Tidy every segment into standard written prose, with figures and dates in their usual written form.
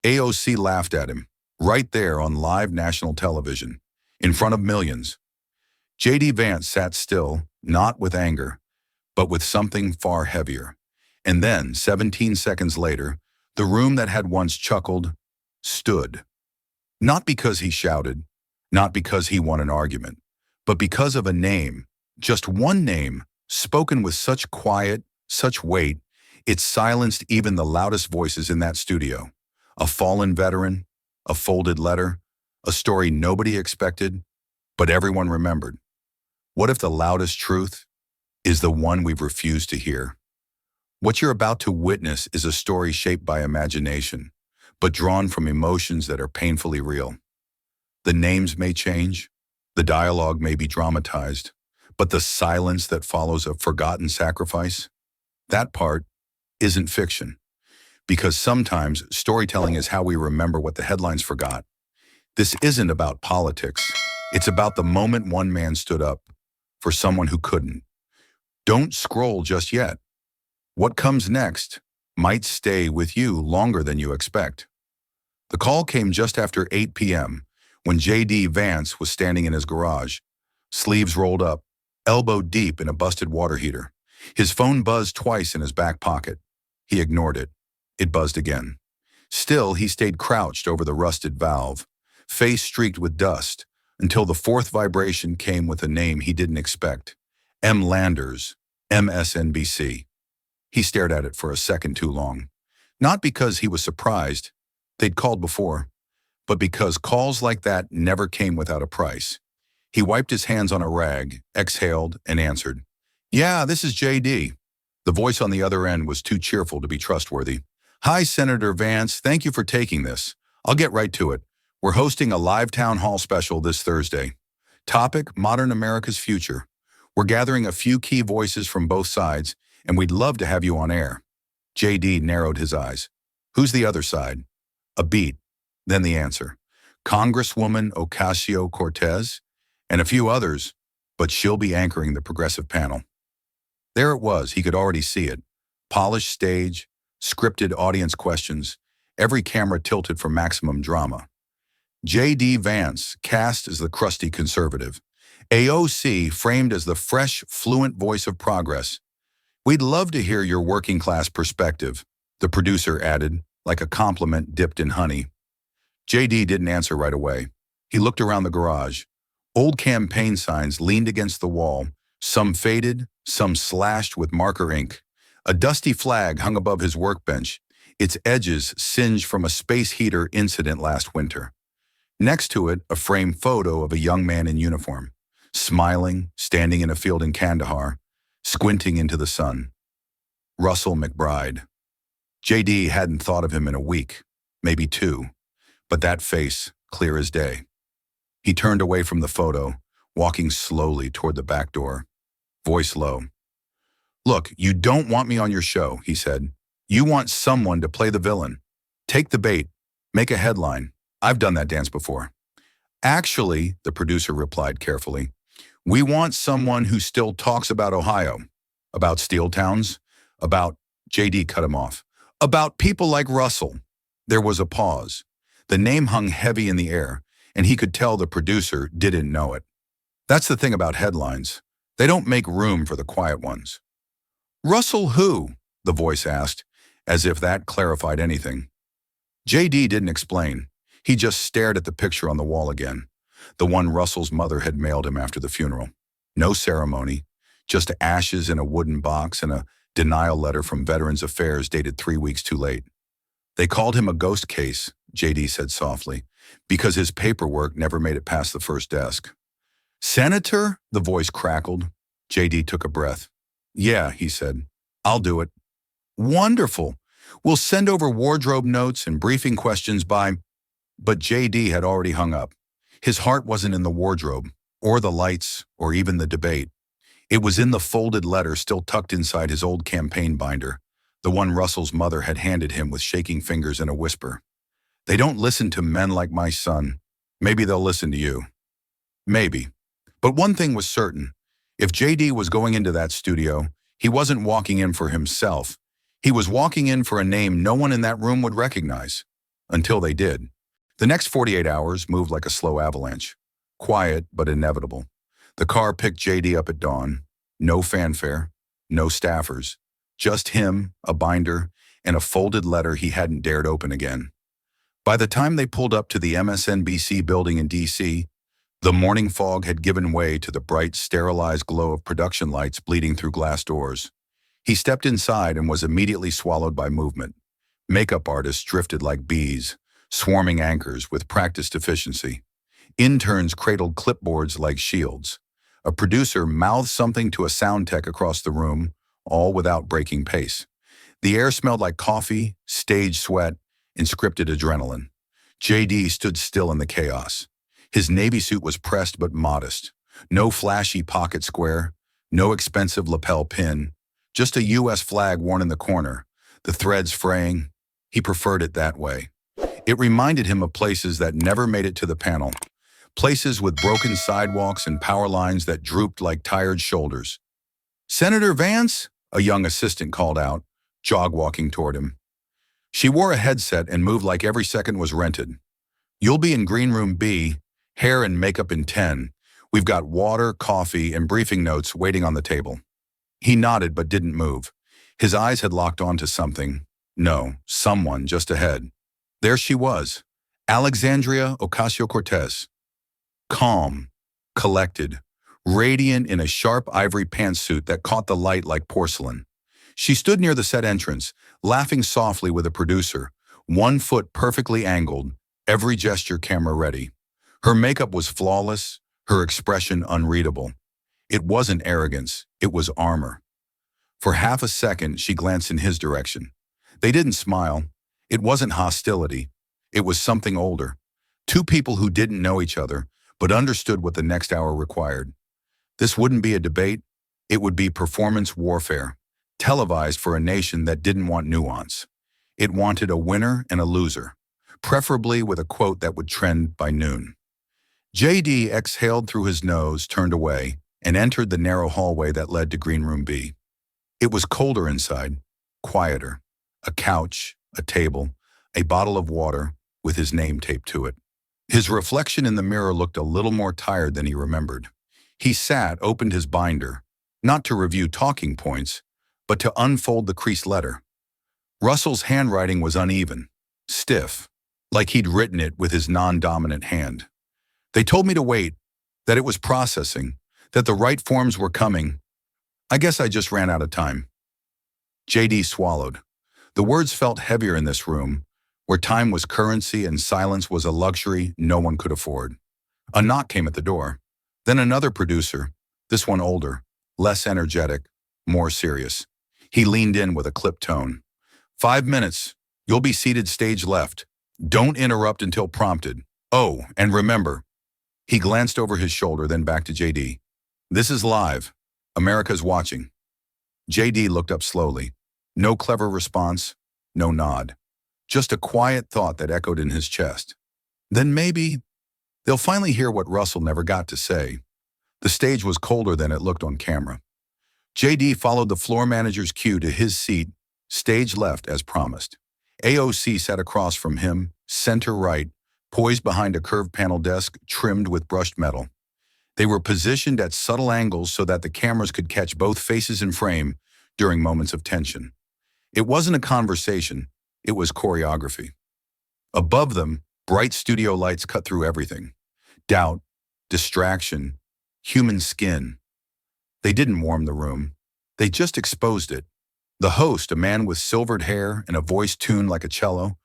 AOC laughed at him, right there on live national television, in front of millions. J.D. Vance sat still, not with anger, but with something far heavier. And then, 17 seconds later, the room that had once chuckled stood. Not because he shouted, not because he won an argument, but because of a name, just one name, spoken with such quiet, such weight, it silenced even the loudest voices in that studio. A fallen veteran, a folded letter, a story nobody expected, but everyone remembered. What if the loudest truth is the one we've refused to hear? What you're about to witness is a story shaped by imagination, but drawn from emotions that are painfully real. The names may change, the dialogue may be dramatized, but the silence that follows a forgotten sacrifice, that part isn't fiction. Because sometimes storytelling is how we remember what the headlines forgot. This isn't about politics. It's about the moment one man stood up for someone who couldn't. Don't scroll just yet. What comes next might stay with you longer than you expect. The call came just after 8 p.m. when J.D. Vance was standing in his garage, sleeves rolled up, elbow deep in a busted water heater. His phone buzzed twice in his back pocket. He ignored it. It buzzed again. Still, he stayed crouched over the rusted valve, face streaked with dust, until the fourth vibration came with a name he didn't expect. M. Landers, MSNBC. He stared at it for a second too long. Not because he was surprised, they'd called before, but because calls like that never came without a price. He wiped his hands on a rag, exhaled, and answered, "Yeah, this is J.D." The voice on the other end was too cheerful to be trustworthy. "Hi, Senator Vance. Thank you for taking this. I'll get right to it. We're hosting a live town hall special this Thursday. Topic, Modern America's Future. We're gathering a few key voices from both sides, and we'd love to have you on air." J.D. narrowed his eyes. "Who's the other side?" A beat, then the answer. "Congresswoman Ocasio-Cortez, and a few others, but she'll be anchoring the progressive panel." There it was, he could already see it. Polished stage, scripted audience questions, every camera tilted for maximum drama. J.D. Vance, cast as the crusty conservative. AOC, framed as the fresh, fluent voice of progress. "We'd love to hear your working-class perspective," the producer added, like a compliment dipped in honey. J.D. didn't answer right away. He looked around the garage. Old campaign signs leaned against the wall, some faded, some slashed with marker ink. A dusty flag hung above his workbench, its edges singed from a space heater incident last winter. Next to it, a framed photo of a young man in uniform, smiling, standing in a field in Kandahar, squinting into the sun. Russell McBride. J.D. hadn't thought of him in a week, maybe 2, but that face, clear as day. He turned away from the photo, walking slowly toward the back door, voice low. "Look, you don't want me on your show," he said. "You want someone to play the villain. Take the bait, make a headline. I've done that dance before." "Actually," the producer replied carefully, "we want someone who still talks about Ohio, about steel towns, about," J.D. cut him off, "about people like Russell." There was a pause. The name hung heavy in the air, and he could tell the producer didn't know it. That's the thing about headlines. They don't make room for the quiet ones. "Russell who?" the voice asked, as if that clarified anything. J.D. didn't explain. He just stared at the picture on the wall again, the one Russell's mother had mailed him after the funeral. No ceremony, just ashes in a wooden box and a denial letter from Veterans Affairs dated 3 weeks too late. "They called him a ghost case," J.D. said softly, "because his paperwork never made it past the first desk." "Senator?" the voice crackled. J.D. took a breath. "Yeah," he said. "I'll do it." "Wonderful. We'll send over wardrobe notes and briefing questions by—" But J.D. had already hung up. His heart wasn't in the wardrobe, or the lights, or even the debate. It was in the folded letter still tucked inside his old campaign binder, the one Russell's mother had handed him with shaking fingers and a whisper. "They don't listen to men like my son. Maybe they'll listen to you." Maybe. But one thing was certain. If J.D. was going into that studio, he wasn't walking in for himself. He was walking in for a name no one in that room would recognize. until they did. The next 48 hours moved like a slow avalanche. Quiet, but inevitable. The car picked JD up at dawn. No fanfare, no staffers. Just him, a binder, and a folded letter he hadn't dared open again. By the time they pulled up to the MSNBC building in D.C., the morning fog had given way to the bright, sterilized glow of production lights bleeding through glass doors. He stepped inside and was immediately swallowed by movement. Makeup artists drifted like bees, swarming anchors with practiced efficiency. Interns cradled clipboards like shields. A producer mouthed something to a sound tech across the room, all without breaking pace. The air smelled like coffee, stage sweat, and scripted adrenaline. JD stood still in the chaos. His navy suit was pressed but modest. No flashy pocket square, no expensive lapel pin, just a U.S. flag worn in the corner, the threads fraying. He preferred it that way. It reminded him of places that never made it to the panel, places with broken sidewalks and power lines that drooped like tired shoulders. "Senator Vance?" a young assistant called out, jog-walking toward him. She wore a headset and moved like every second was rented. "You'll be in Green Room B, hair and makeup in 10. We've got water, coffee, and briefing notes waiting on the table." He nodded but didn't move. His eyes had locked onto something. No, someone just ahead. There she was, Alexandria Ocasio-Cortez. Calm, collected, radiant in a sharp ivory pantsuit that caught the light like porcelain. She stood near the set entrance, laughing softly with a producer, one foot perfectly angled, every gesture camera ready. Her makeup was flawless, her expression unreadable. It wasn't arrogance, it was armor. For half a second, she glanced in his direction. They didn't smile. It wasn't hostility. It was something older. Two people who didn't know each other, but understood what the next hour required. This wouldn't be a debate. It would be performance warfare, televised for a nation that didn't want nuance. It wanted a winner and a loser, preferably with a quote that would trend by noon. JD exhaled through his nose, turned away, and entered the narrow hallway that led to Green Room B. It was colder inside, quieter. A couch, a table, a bottle of water with his name taped to it. His reflection in the mirror looked a little more tired than he remembered. He sat, opened his binder, not to review talking points, but to unfold the creased letter. Russell's handwriting was uneven, stiff, like he'd written it with his non-dominant hand. "They told me to wait, that it was processing, that the right forms were coming. I guess I just ran out of time." JD swallowed. The words felt heavier in this room, where time was currency and silence was a luxury no one could afford. A knock came at the door. Then another producer, this one older, less energetic, more serious. He leaned in with a clipped tone. 5 minutes. You'll be seated stage left. Don't interrupt until prompted. Oh, and remember." He glanced over his shoulder, then back to JD. "This is live. America's watching." JD looked up slowly. No clever response, no nod. Just a quiet thought that echoed in his chest. Then maybe they'll finally hear what Russell never got to say. The stage was colder than it looked on camera. JD followed the floor manager's cue to his seat, stage left as promised. AOC sat across from him, center right, poised behind a curved panel desk trimmed with brushed metal. They were positioned at subtle angles so that the cameras could catch both faces in frame during moments of tension. It wasn't a conversation, it was choreography. Above them, bright studio lights cut through everything. Doubt, distraction, human skin. They didn't warm the room. They just exposed it. The host, a man with silvered hair and a voice tuned like a cello,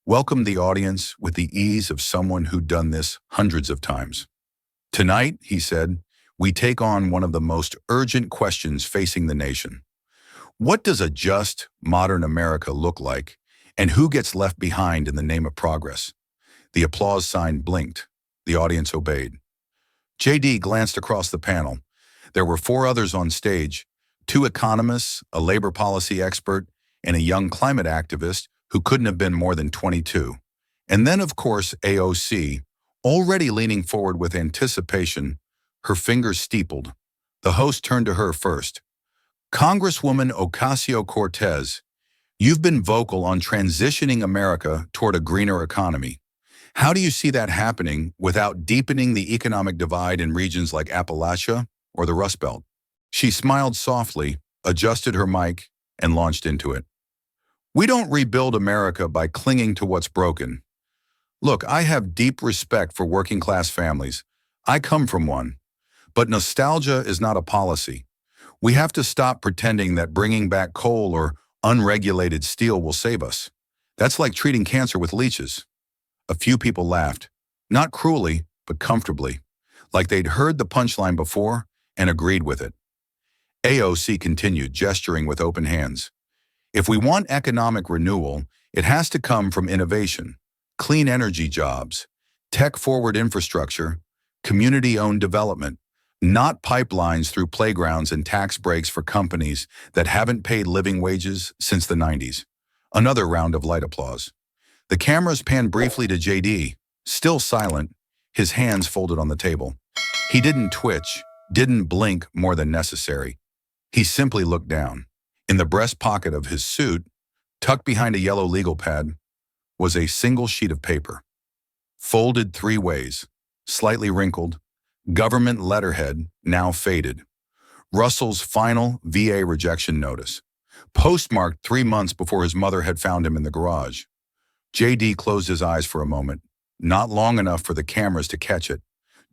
welcomed the audience with the ease of someone who'd done this hundreds of times. "Tonight," he said, "we take on one of the most urgent questions facing the nation. What does a just, modern America look like, and who gets left behind in the name of progress?" The applause sign blinked. The audience obeyed. JD glanced across the panel. There were 4 others on stage, 2 economists, a labor policy expert, and a young climate activist who couldn't have been more than 22. And then, of course, AOC, already leaning forward with anticipation, her fingers steepled. The host turned to her first. "Congresswoman Ocasio-Cortez, You've been vocal on transitioning America toward a greener economy. How do you see that happening without deepening the economic divide in regions like Appalachia or the Rust Belt? She smiled softly, adjusted her mic, and launched into it. We don't rebuild America by clinging to what's broken. Look, I have deep respect for working-class families. I come from one. But nostalgia is not a policy. We have to stop pretending that bringing back coal or unregulated steel will save us. That's like treating cancer with leeches. A few people laughed, not cruelly, but comfortably, like they'd heard the punchline before and agreed with it. AOC continued, gesturing with open hands. If we want economic renewal, it has to come from innovation, clean energy jobs, tech-forward infrastructure, community-owned development, not pipelines through playgrounds and tax breaks for companies that haven't paid living wages since the 90s. Another round of light applause. The cameras panned briefly to JD, still silent, his hands folded on the table. He didn't twitch, didn't blink more than necessary. He simply looked down. In the breast pocket of his suit, tucked behind a yellow legal pad, was a single sheet of paper. Folded 3 ways, slightly wrinkled, government letterhead now faded. Russell's final VA rejection notice, postmarked 3 months before his mother had found him in the garage. JD closed his eyes for a moment, not long enough for the cameras to catch it,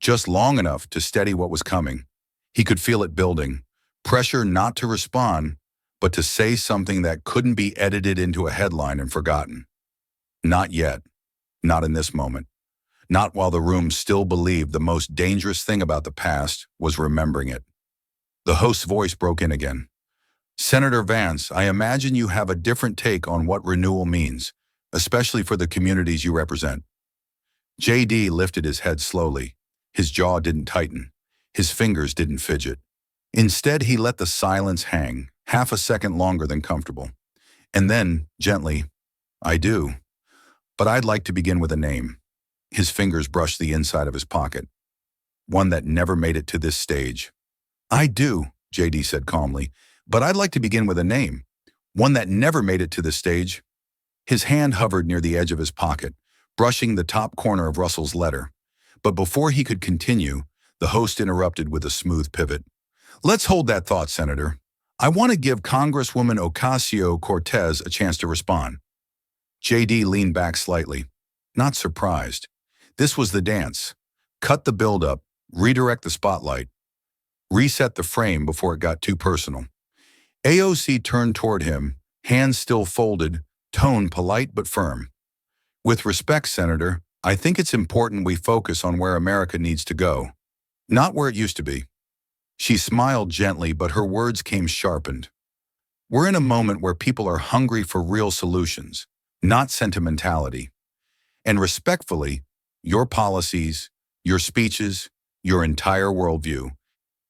just long enough to steady what was coming. He could feel it building, pressure not to respond, but to say something that couldn't be edited into a headline and forgotten. Not yet. Not in this moment. Not while the room still believed the most dangerous thing about the past was remembering it. The host's voice broke in again. Senator Vance, I imagine you have a different take on what renewal means, especially for the communities you represent. JD lifted his head slowly. His jaw didn't tighten. His fingers didn't fidget. Instead, he let the silence hang, half a second longer than comfortable. And then, gently, I do. But I'd like to begin with a name. His fingers brushed the inside of his pocket. One that never made it to this stage. I do, JD said calmly, but I'd like to begin with a name. One that never made it to this stage. His hand hovered near the edge of his pocket, brushing the top corner of Russell's letter. But before he could continue, the host interrupted with a smooth pivot. Let's hold that thought, Senator. I want to give Congresswoman Ocasio-Cortez a chance to respond. JD leaned back slightly, not surprised. This was the dance. Cut the build-up, redirect the spotlight, reset the frame before it got too personal. AOC turned toward him, hands still folded, tone polite but firm. With respect, Senator, I think it's important we focus on where America needs to go, not where it used to be. She smiled gently, but her words came sharpened. We're in a moment where people are hungry for real solutions, not sentimentality. And respectfully, your policies, your speeches, your entire worldview,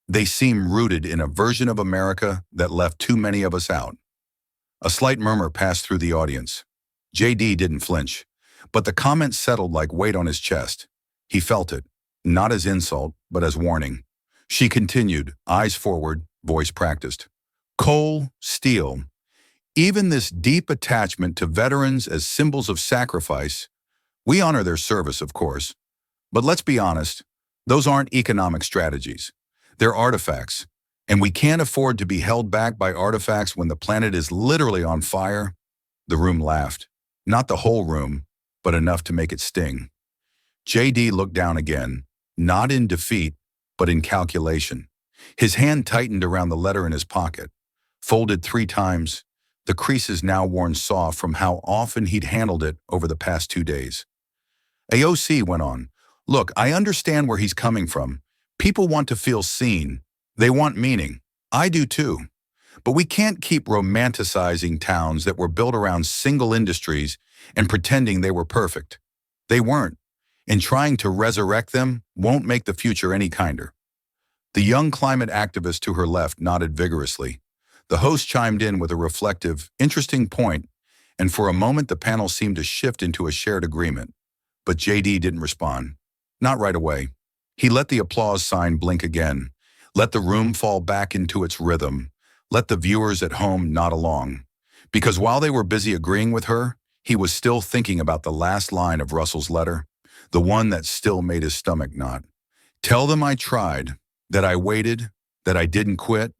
they seem rooted in a version of America that left too many of us out. A slight murmur passed through the audience. JD didn't flinch, but the comment settled like weight on his chest. He felt it, not as insult, but as warning. She continued, eyes forward, voice practiced. Coal, steel, even this deep attachment to veterans as symbols of sacrifice. We honor their service, of course. But let's be honest, those aren't economic strategies. They're artifacts. And we can't afford to be held back by artifacts when the planet is literally on fire. The room laughed. Not the whole room, but enough to make it sting. JD looked down again, not in defeat, but in calculation. His hand tightened around the letter in his pocket, folded 3 times, the creases now worn soft from how often he'd handled it over the past 2 days. AOC went on, look, I understand where he's coming from. People want to feel seen. They want meaning. I do too. But we can't keep romanticizing towns that were built around single industries and pretending they were perfect. They weren't. And trying to resurrect them won't make the future any kinder. The young climate activist to her left nodded vigorously. The host chimed in with a reflective, interesting point, and for a moment the panel seemed to shift into a shared agreement. But JD didn't respond. Not right away. He let the applause sign blink again, let the room fall back into its rhythm, let the viewers at home nod along. Because while they were busy agreeing with her, he was still thinking about the last line of Russell's letter, the one that still made his stomach knot. Tell them I tried, that I waited, that I didn't quit.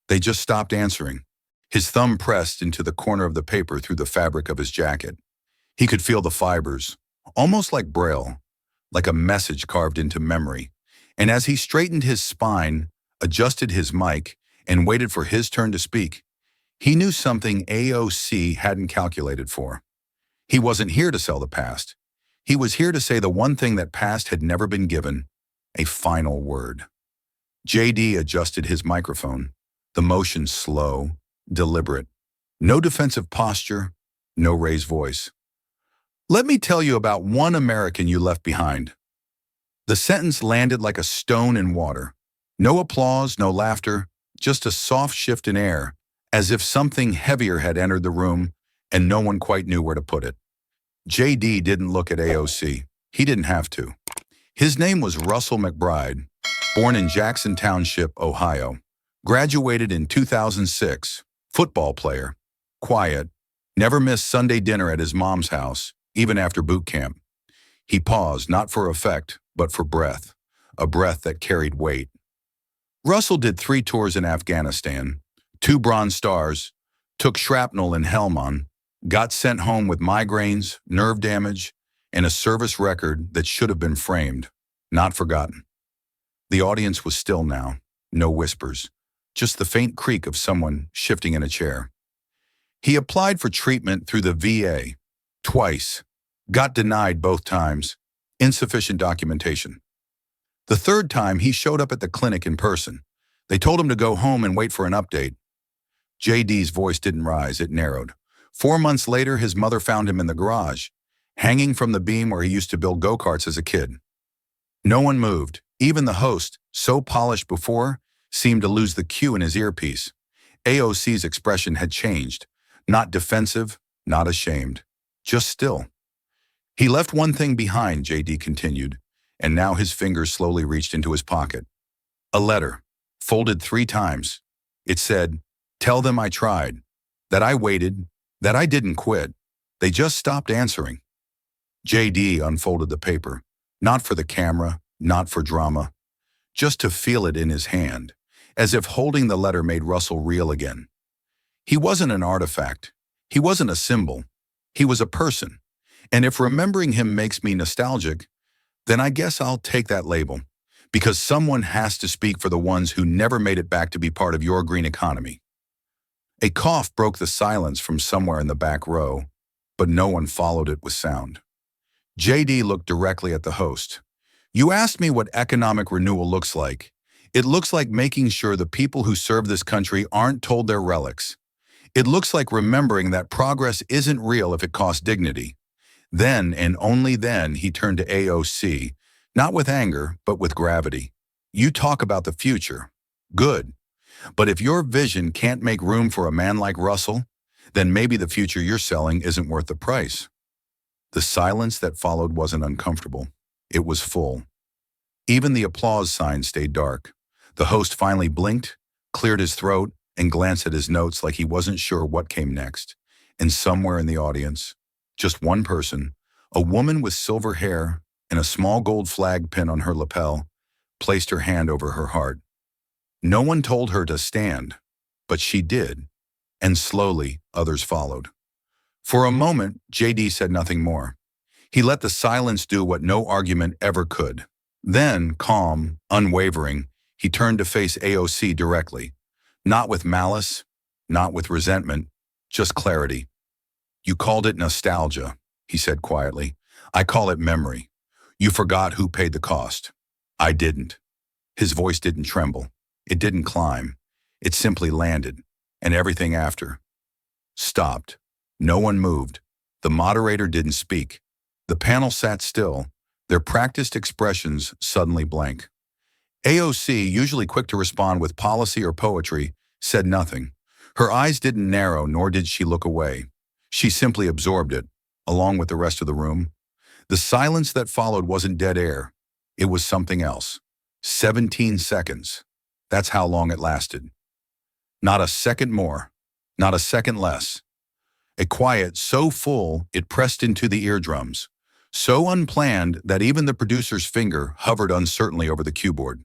They just stopped answering. His thumb pressed into the corner of the paper through the fabric of his jacket. He could feel the fibers, almost like braille, like a message carved into memory. And as he straightened his spine, adjusted his mic, and waited for his turn to speak, he knew something AOC hadn't calculated for. He wasn't here to sell the past. He was here to say the one thing that past had never been given, a final word. JD adjusted his microphone, the motion slow, deliberate. No defensive posture, no raised voice. Let me tell you about one American you left behind. The sentence landed like a stone in water. No applause, no laughter, just a soft shift in air, as if something heavier had entered the room and no one quite knew where to put it. JD didn't look at AOC. He didn't have to. His name was Russell McBride, born in Jackson Township, Ohio. Graduated in 2006, football player, quiet, never missed Sunday dinner at his mom's house, even after boot camp. He paused, not for effect, but for breath, a breath that carried weight. Russell did 3 tours in Afghanistan, 2 Bronze Stars, took shrapnel in Helmand, got sent home with migraines, nerve damage, and a service record that should have been framed, not forgotten. The audience was still now, no whispers, just the faint creak of someone shifting in a chair. He applied for treatment through the VA, twice, got denied both times, insufficient documentation. The third time, he showed up at the clinic in person. They told him to go home and wait for an update. JD's voice didn't rise, it narrowed. 4 months later, his mother found him in the garage, hanging from the beam where he used to build go-karts as a kid. No one moved. Even the host, so polished before, seemed to lose the cue in his earpiece. AOC's expression had changed. Not defensive, not ashamed. Just still. He left one thing behind, JD continued, and now his fingers slowly reached into his pocket. A letter, folded 3 times. It said, tell them I tried, that I waited, that I didn't quit. They just stopped answering. JD unfolded the paper, not for the camera, not for drama, just to feel it in his hand, as if holding the letter made Russell real again. He wasn't an artifact. He wasn't a symbol. He was a person. And if remembering him makes me nostalgic, then I guess I'll take that label, because someone has to speak for the ones who never made it back to be part of your green economy. A cough broke the silence from somewhere in the back row, but no one followed it with sound. JD looked directly at the host. You asked me what economic renewal looks like. It looks like making sure the people who serve this country aren't told they're relics. It looks like remembering that progress isn't real if it costs dignity. Then, and only then, he turned to AOC, not with anger, but with gravity. You talk about the future. Good. But if your vision can't make room for a man like Russell, then maybe the future you're selling isn't worth the price. The silence that followed wasn't uncomfortable. It was full. Even the applause sign stayed dark. The host finally blinked, cleared his throat, and glanced at his notes like he wasn't sure what came next. And somewhere in the audience, just one person, a woman with silver hair and a small gold flag pin on her lapel, placed her hand over her heart. No one told her to stand, but she did, and slowly others followed. For a moment, JD said nothing more. He let the silence do what no argument ever could. Then, calm, unwavering, he turned to face AOC directly. Not with malice, not with resentment, just clarity. You called it nostalgia, he said quietly. I call it memory. You forgot who paid the cost. I didn't. His voice didn't tremble. It didn't climb. It simply landed, and everything after stopped. No one moved. The moderator didn't speak. The panel sat still, their practiced expressions suddenly blank. AOC, usually quick to respond with policy or poetry, said nothing. Her eyes didn't narrow, nor did she look away. She simply absorbed it, along with the rest of the room. The silence that followed wasn't dead air. It was something else. 17 seconds. That's how long it lasted. Not a second more, not a second less. A quiet so full it pressed into the eardrums, so unplanned that even the producer's finger hovered uncertainly over the keyboard.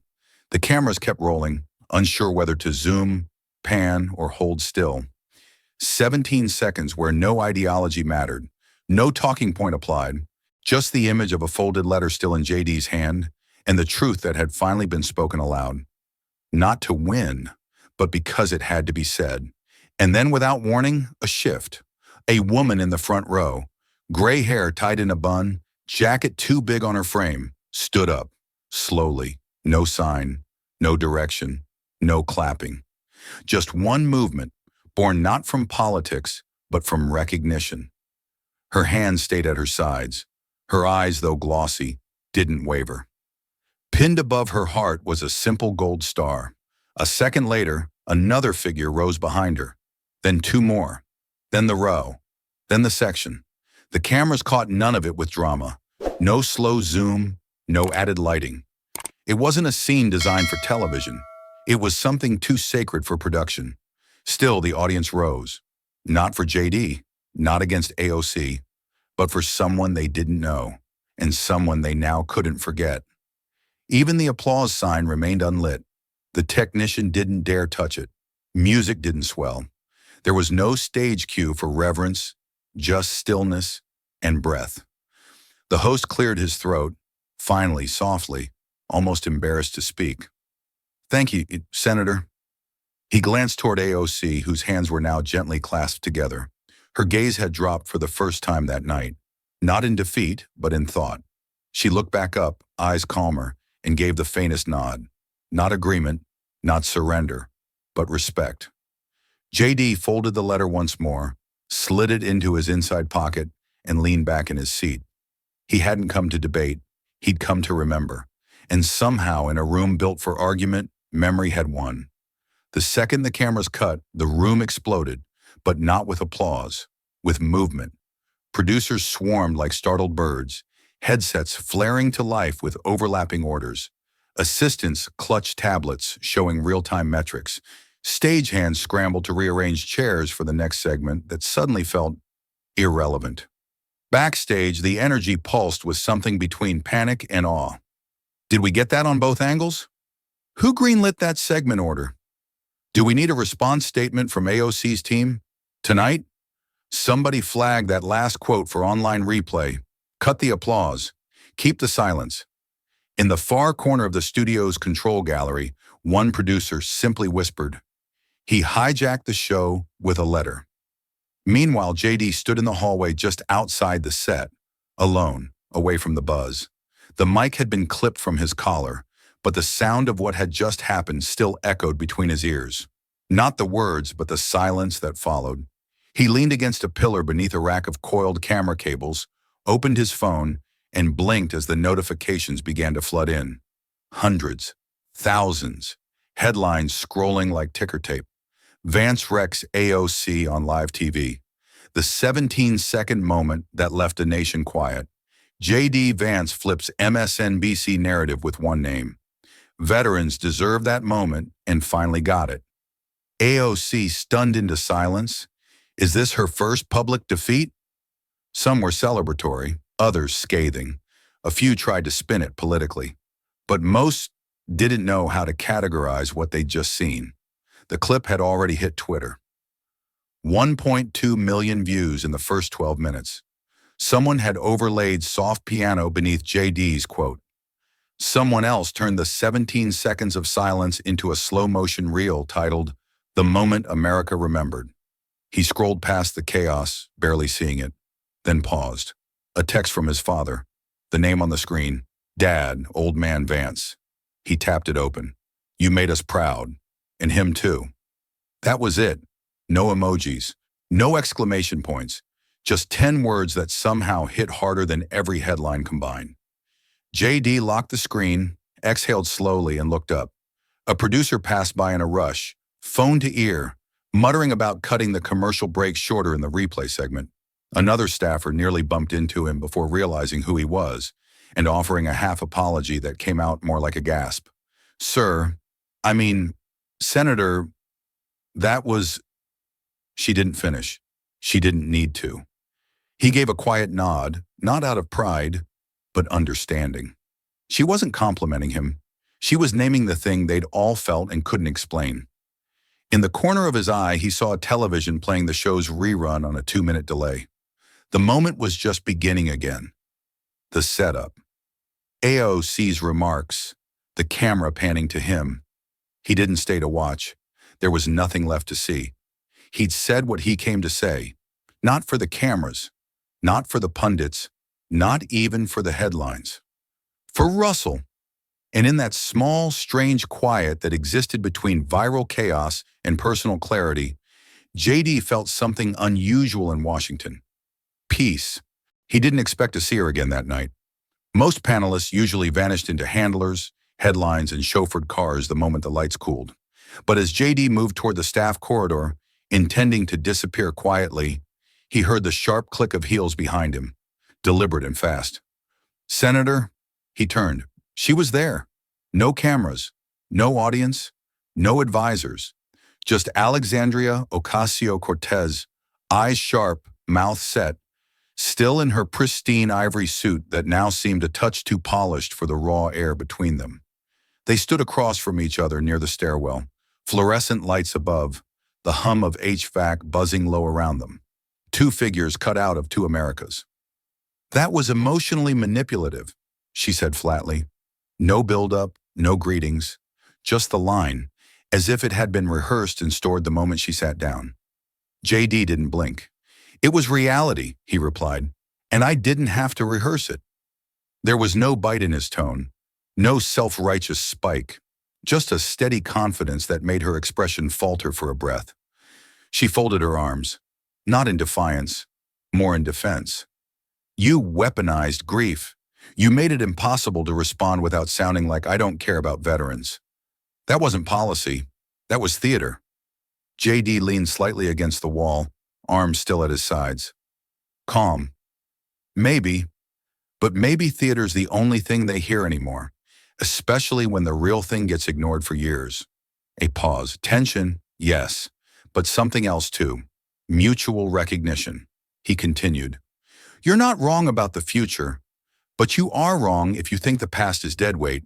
The cameras kept rolling, unsure whether to zoom, pan, or hold still. 17 seconds where no ideology mattered, no talking point applied, just the image of a folded letter still in JD's hand, and the truth that had finally been spoken aloud. Not to win, but because it had to be said. And then without warning, a shift. A woman in the front row, gray hair tied in a bun, jacket too big on her frame, stood up, slowly, no sign, no direction, no clapping. Just one movement, born not from politics, but from recognition. Her hands stayed at her sides. Her eyes, though glossy, didn't waver. Pinned above her heart was a simple gold star. A second later, another figure rose behind her. Then two more. Then the row. Then the section. The cameras caught none of it with drama. No slow zoom, no added lighting. It wasn't a scene designed for television. It was something too sacred for production. Still, the audience rose. Not for JD, not against AOC, but for someone they didn't know, and someone they now couldn't forget. Even the applause sign remained unlit. The technician didn't dare touch it. Music didn't swell. There was no stage cue for reverence, just stillness and breath. The host cleared his throat, finally, softly, almost embarrassed to speak. "Thank you, Senator." He glanced toward AOC, whose hands were now gently clasped together. Her gaze had dropped for the first time that night, not in defeat, but in thought. She looked back up, eyes calmer, and gave the faintest nod. Not agreement, not surrender, but respect. JD folded the letter once more, slid it into his inside pocket, and leaned back in his seat. He hadn't come to debate, he'd come to remember. And somehow, in a room built for argument, memory had won. The second the cameras cut, the room exploded, but not with applause, with movement. Producers swarmed like startled birds, headsets flaring to life with overlapping orders. Assistants clutched tablets showing real-time metrics. Stagehands scrambled to rearrange chairs for the next segment that suddenly felt irrelevant. Backstage, the energy pulsed with something between panic and awe. Did we get that on both angles? Who greenlit that segment order? Do we need a response statement from AOC's team? Tonight? Somebody flag that last quote for online replay. Cut the applause. Keep the silence. In the far corner of the studio's control gallery, one producer simply whispered, "He hijacked the show with a letter." Meanwhile, JD stood in the hallway just outside the set, alone, away from the buzz. The mic had been clipped from his collar, but the sound of what had just happened still echoed between his ears. Not the words, but the silence that followed. He leaned against a pillar beneath a rack of coiled camera cables, opened his phone, and blinked as the notifications began to flood in. Hundreds, thousands, headlines scrolling like ticker tape. Vance wrecks AOC on live TV. The 17-second moment that left a nation quiet. JD Vance flips MSNBC narrative with one name. Veterans deserve that moment and finally got it. AOC stunned into silence. Is this her first public defeat? Some were celebratory, others scathing. A few tried to spin it politically. But most didn't know how to categorize what they'd just seen. The clip had already hit Twitter. 1.2 million views in the first 12 minutes. Someone had overlaid soft piano beneath JD's quote. Someone else turned the 17 seconds of silence into a slow-motion reel titled, "The Moment America Remembered." He scrolled past the chaos, barely seeing it, then paused. A text from his father. The name on the screen, Dad, Old Man Vance. He tapped it open. "You made us proud. And him too." That was it. No emojis, no exclamation points, just 10 words that somehow hit harder than every headline combined. JD locked the screen, exhaled slowly, and looked up. A producer passed by in a rush, phone to ear, muttering about cutting the commercial break shorter in the replay segment. Another staffer nearly bumped into him before realizing who he was and offering a half apology that came out more like a gasp. Senator, that was..." She didn't finish. She didn't need to. He gave a quiet nod, not out of pride, but understanding. She wasn't complimenting him. She was naming the thing they'd all felt and couldn't explain. In the corner of his eye, he saw a television playing the show's rerun on a 2-minute delay. The moment was just beginning again. The setup. AOC's remarks, the camera panning to him. He didn't stay to watch. There was nothing left to see. He'd said what he came to say. Not for the cameras, not for the pundits, not even for the headlines. For Russell. And in that small, strange quiet that existed between viral chaos and personal clarity, JD felt something unusual in Washington. Peace. He didn't expect to see her again that night. Most panelists usually vanished into handlers, headlines, and chauffeured cars the moment the lights cooled. But as JD moved toward the staff corridor, intending to disappear quietly, he heard the sharp click of heels behind him, deliberate and fast. "Senator," he turned. She was there. No cameras, no audience, no advisors. Just Alexandria Ocasio-Cortez, eyes sharp, mouth set, still in her pristine ivory suit that now seemed a touch too polished for the raw air between them. They stood across from each other near the stairwell, fluorescent lights above, the hum of HVAC buzzing low around them. Two figures cut out of two Americas. "That was emotionally manipulative," she said flatly. No build-up, no greetings, just the line, as if it had been rehearsed and stored the moment she sat down. JD didn't blink. "It was reality," he replied, "and I didn't have to rehearse it." There was no bite in his tone, no self-righteous spike, just a steady confidence that made her expression falter for a breath. She folded her arms, not in defiance, more in defense. "You weaponized grief. You made it impossible to respond without sounding like I don't care about veterans. That wasn't policy. That was theater." JD leaned slightly against the wall, arms still at his sides. Calm. "Maybe, but maybe theater's the only thing they hear anymore, especially when the real thing gets ignored for years." A pause. Tension, yes, but something else too. Mutual recognition. He continued. "You're not wrong about the future, but you are wrong if you think the past is deadweight.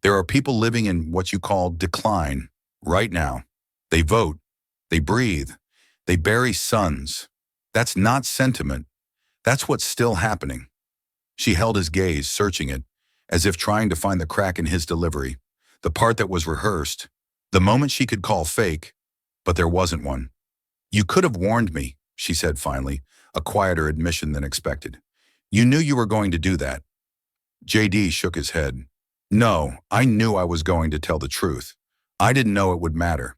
There are people living in what you call decline right now. They vote, they breathe, they bury sons. That's not sentiment. That's what's still happening." She held his gaze, searching it, as if trying to find the crack in his delivery, the part that was rehearsed, the moment she could call fake, but there wasn't one. "You could have warned me," she said finally, a quieter admission than expected. "You knew you were going to do that." JD shook his head. "No, I knew I was going to tell the truth. I didn't know it would matter."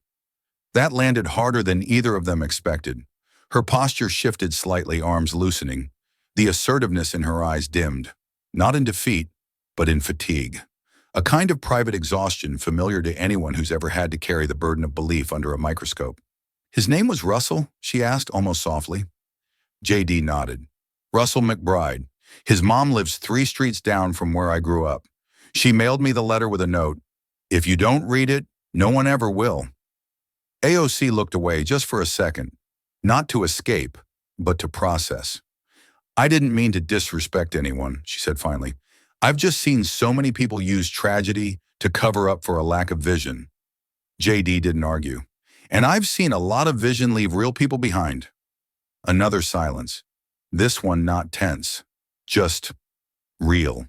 That landed harder than either of them expected. Her posture shifted slightly, arms loosening. The assertiveness in her eyes dimmed, not in defeat, but in fatigue. A kind of private exhaustion familiar to anyone who's ever had to carry the burden of belief under a microscope. "His name was Russell?" she asked, almost softly. JD nodded. "Russell McBride. His mom lives 3 streets down from where I grew up. She mailed me the letter with a note. If you don't read it, no one ever will." AOC looked away just for a second, not to escape, but to process. "I didn't mean to disrespect anyone," she said finally. "I've just seen so many people use tragedy to cover up for a lack of vision." JD didn't argue. "And I've seen a lot of vision leave real people behind." Another silence. This one not tense, just real.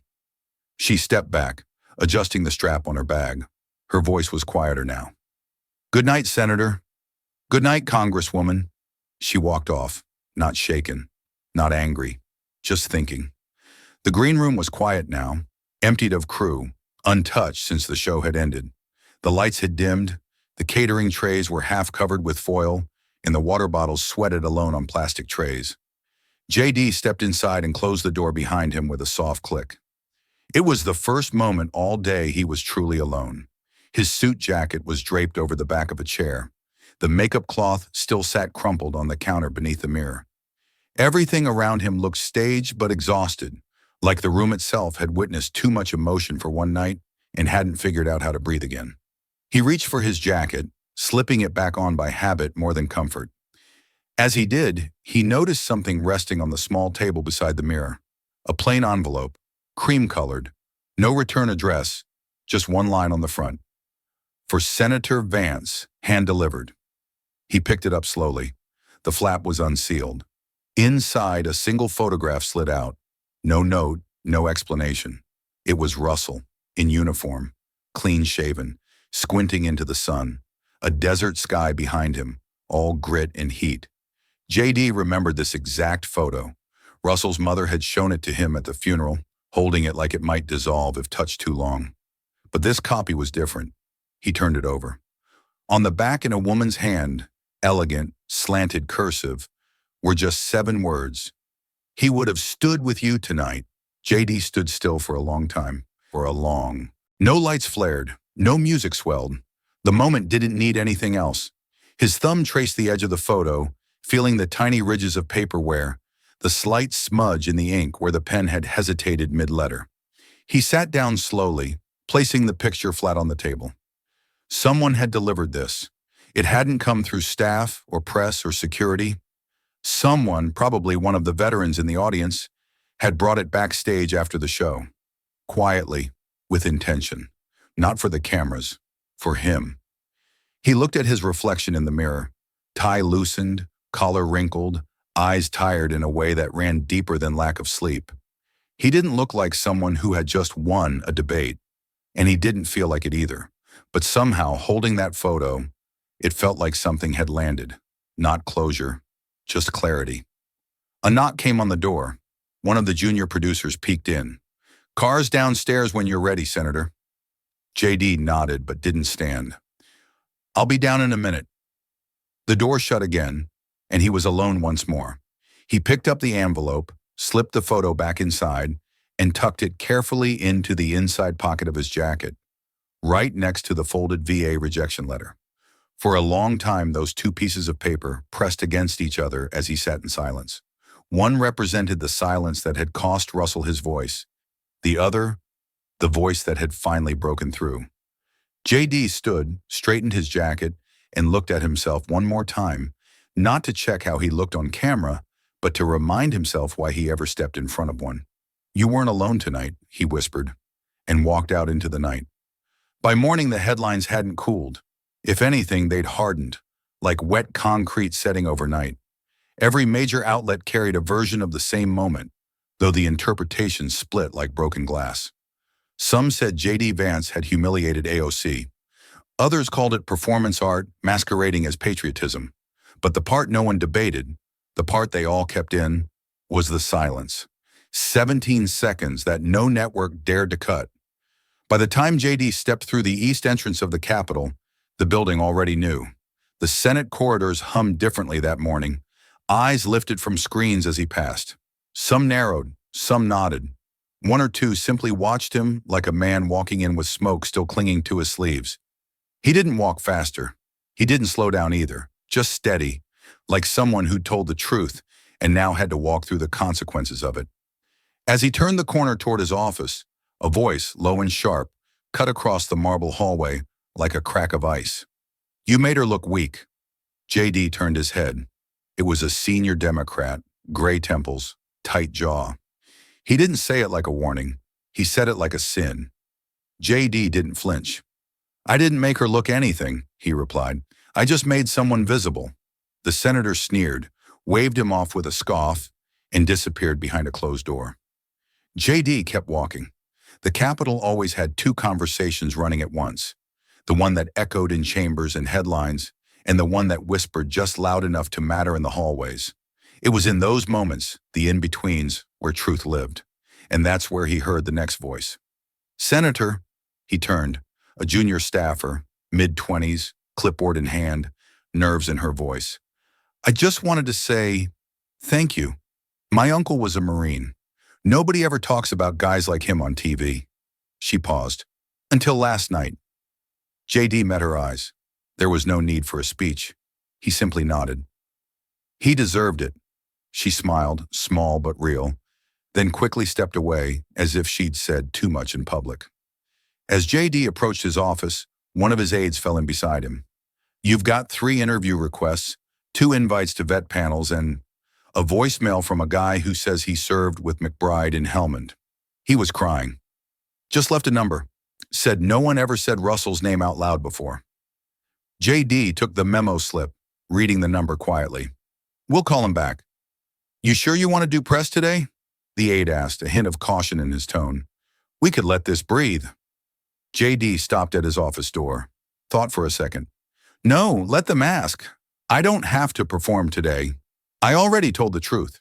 She stepped back, adjusting the strap on her bag. Her voice was quieter now. "Good night, Senator. Good night, Congresswoman." She walked off, not shaken, not angry, just thinking. The green room was quiet now, emptied of crew, untouched since the show had ended. The lights had dimmed, the catering trays were half covered with foil, and the water bottles sweated alone on plastic trays. JD stepped inside and closed the door behind him with a soft click. It was the first moment all day he was truly alone. His suit jacket was draped over the back of a chair. The makeup cloth still sat crumpled on the counter beneath the mirror. Everything around him looked staged but exhausted, like the room itself had witnessed too much emotion for one night and hadn't figured out how to breathe again. He reached for his jacket, slipping it back on by habit more than comfort. As he did, he noticed something resting on the small table beside the mirror. A plain envelope, cream-colored, no return address, just one line on the front. For Senator Vance, hand-delivered. He picked it up slowly. The flap was unsealed. Inside, a single photograph slid out. No note, no explanation. It was Russell, in uniform, clean-shaven, squinting into the sun. A desert sky behind him, all grit and heat. JD remembered this exact photo. Russell's mother had shown it to him at the funeral, holding it like it might dissolve if touched too long. But this copy was different. He turned it over. On the back in a woman's hand, elegant, slanted cursive, were just 7 words. He would have stood with you tonight. JD stood still for a long time. No lights flared, no music swelled. The moment didn't need anything else. His thumb traced the edge of the photo, feeling the tiny ridges of paper wear, the slight smudge in the ink where the pen had hesitated mid-letter. He sat down slowly, placing the picture flat on the table. Someone had delivered this. It hadn't come through staff or press or security. Someone, probably one of the veterans in the audience, had brought it backstage after the show. Quietly, with intention. Not for the cameras, for him. He looked at his reflection in the mirror. Tie loosened, collar wrinkled, eyes tired in a way that ran deeper than lack of sleep. He didn't look like someone who had just won a debate, and he didn't feel like it either. But somehow, holding that photo, it felt like something had landed. Not closure, just clarity. A knock came on the door. One of the junior producers peeked in. "Car's downstairs when you're ready, Senator." JD nodded but didn't stand. "I'll be down in a minute." The door shut again, and he was alone once more. He picked up the envelope, slipped the photo back inside, and tucked it carefully into the inside pocket of his jacket, right next to the folded VA rejection letter. For a long time, those 2 pieces of paper pressed against each other as he sat in silence. One represented the silence that had cost Russell his voice. The other, the voice that had finally broken through. JD stood, straightened his jacket, and looked at himself one more time, not to check how he looked on camera, but to remind himself why he ever stepped in front of one. "You weren't alone tonight," he whispered, and walked out into the night. By morning, the headlines hadn't cooled. If anything, they'd hardened, like wet concrete setting overnight. Every major outlet carried a version of the same moment, though the interpretation split like broken glass. Some said JD Vance had humiliated AOC. Others called it performance art masquerading as patriotism. But the part no one debated, the part they all kept in, was the silence. 17 seconds that no network dared to cut. By the time JD stepped through the east entrance of the Capitol, the building already knew. The Senate corridors hummed differently that morning. Eyes lifted from screens as he passed. Some narrowed, some nodded. 1 or 2 simply watched him like a man walking in with smoke still clinging to his sleeves. He didn't walk faster. He didn't slow down either, just steady, like someone who'd told the truth and now had to walk through the consequences of it. As he turned the corner toward his office, a voice, low and sharp, cut across the marble hallway like a crack of ice. "You made her look weak." JD turned his head. It was a senior Democrat, gray temples, tight jaw. He didn't say it like a warning. He said it like a sin. JD didn't flinch. "I didn't make her look anything," he replied. "I just made someone visible." The senator sneered, waved him off with a scoff, and disappeared behind a closed door. JD kept walking. The Capitol always had 2 conversations running at once. The one that echoed in chambers and headlines, and the one that whispered just loud enough to matter in the hallways. It was in those moments, the in-betweens, where truth lived. And that's where he heard the next voice. "Senator," he turned, a junior staffer, mid-20s, clipboard in hand, nerves in her voice. "I just wanted to say thank you. My uncle was a Marine. Nobody ever talks about guys like him on TV." She paused. "Until last night." JD met her eyes. There was no need for a speech. He simply nodded. "He deserved it." She smiled, small but real, then quickly stepped away as if she'd said too much in public. As JD approached his office, one of his aides fell in beside him. "You've got 3 interview requests. 2 invites to vet panels, and a voicemail from a guy who says he served with McBride in Helmand. He was crying. Just left a number. Said no one ever said Russell's name out loud before. JD took the memo slip, reading the number quietly. We'll call him back. You sure you want to do press today? The aide asked, a hint of caution in his tone. We could let this breathe. JD stopped at his office door, thought for a second. No, let them ask. I don't have to perform today. I already told the truth.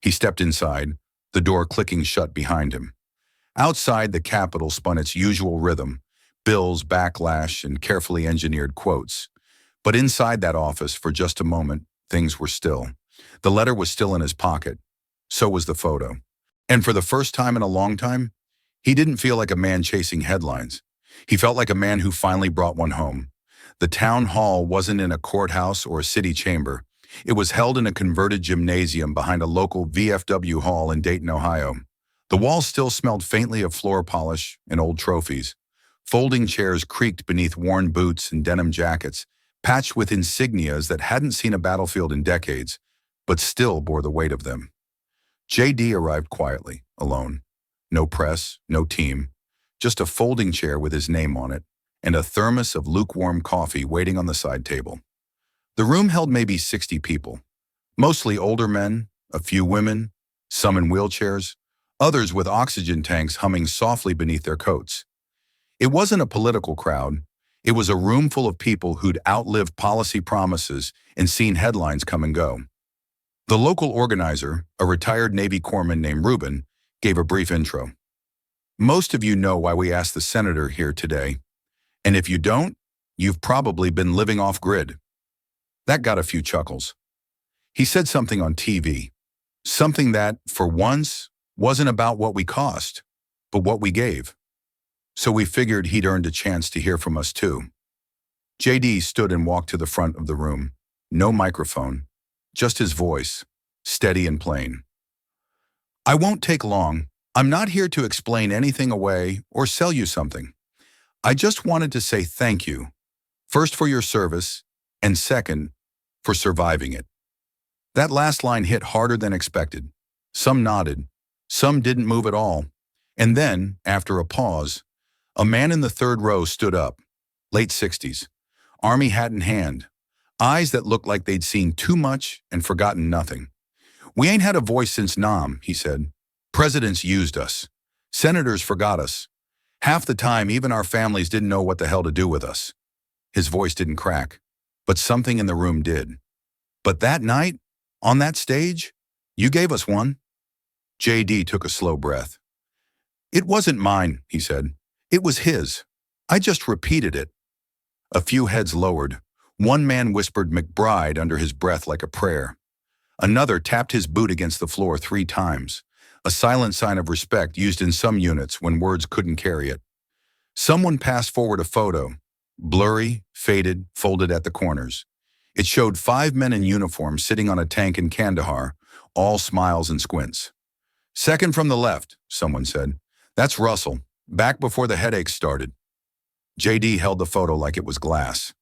He stepped inside, the door clicking shut behind him. Outside, the Capitol spun its usual rhythm, bills, backlash, and carefully engineered quotes. But inside that office, for just a moment, things were still. The letter was still in his pocket. So was the photo. And for the first time in a long time, he didn't feel like a man chasing headlines. He felt like a man who finally brought one home. The town hall wasn't in a courthouse or a city chamber. It was held in a converted gymnasium behind a local VFW hall in Dayton, Ohio. The walls still smelled faintly of floor polish and old trophies. Folding chairs creaked beneath worn boots and denim jackets, patched with insignias that hadn't seen a battlefield in decades, but still bore the weight of them. JD arrived quietly, alone. No press, no team, just a folding chair with his name on it, and a thermos of lukewarm coffee waiting on the side table. The room held maybe 60 people, mostly older men, a few women, some in wheelchairs, others with oxygen tanks humming softly beneath their coats. It wasn't a political crowd. It was a room full of people who'd outlived policy promises and seen headlines come and go. The local organizer, a retired Navy corpsman named Reuben, gave a brief intro. Most of you know why we asked the senator here today, and if you don't, you've probably been living off-grid. That got a few chuckles. He said something on TV, something that, for once, wasn't about what we cost, but what we gave. So we figured he'd earned a chance to hear from us too. JD stood and walked to the front of the room. No microphone, just his voice, steady and plain. I won't take long. I'm not here to explain anything away or sell you something. I just wanted to say thank you, first for your service, and second, for surviving it. That last line hit harder than expected. Some nodded, some didn't move at all. And then, after a pause, a man in the third row stood up, late 60s, army hat in hand, eyes that looked like they'd seen too much and forgotten nothing. We ain't had a voice since Nam, he said. Presidents used us. Senators forgot us. Half the time, even our families didn't know what the hell to do with us. His voice didn't crack, but something in the room did. But that night, on that stage, you gave us one. JD took a slow breath. It wasn't mine, he said. It was his. I just repeated it. A few heads lowered. One man whispered McBride under his breath like a prayer. Another tapped his boot against the floor 3 times, a silent sign of respect used in some units when words couldn't carry it. Someone passed forward a photo, blurry, faded, folded at the corners. It showed 5 men in uniform sitting on a tank in Kandahar, all smiles and squints. Second from the left, someone said. That's Russell, back before the headaches started. JD held the photo like it was glass.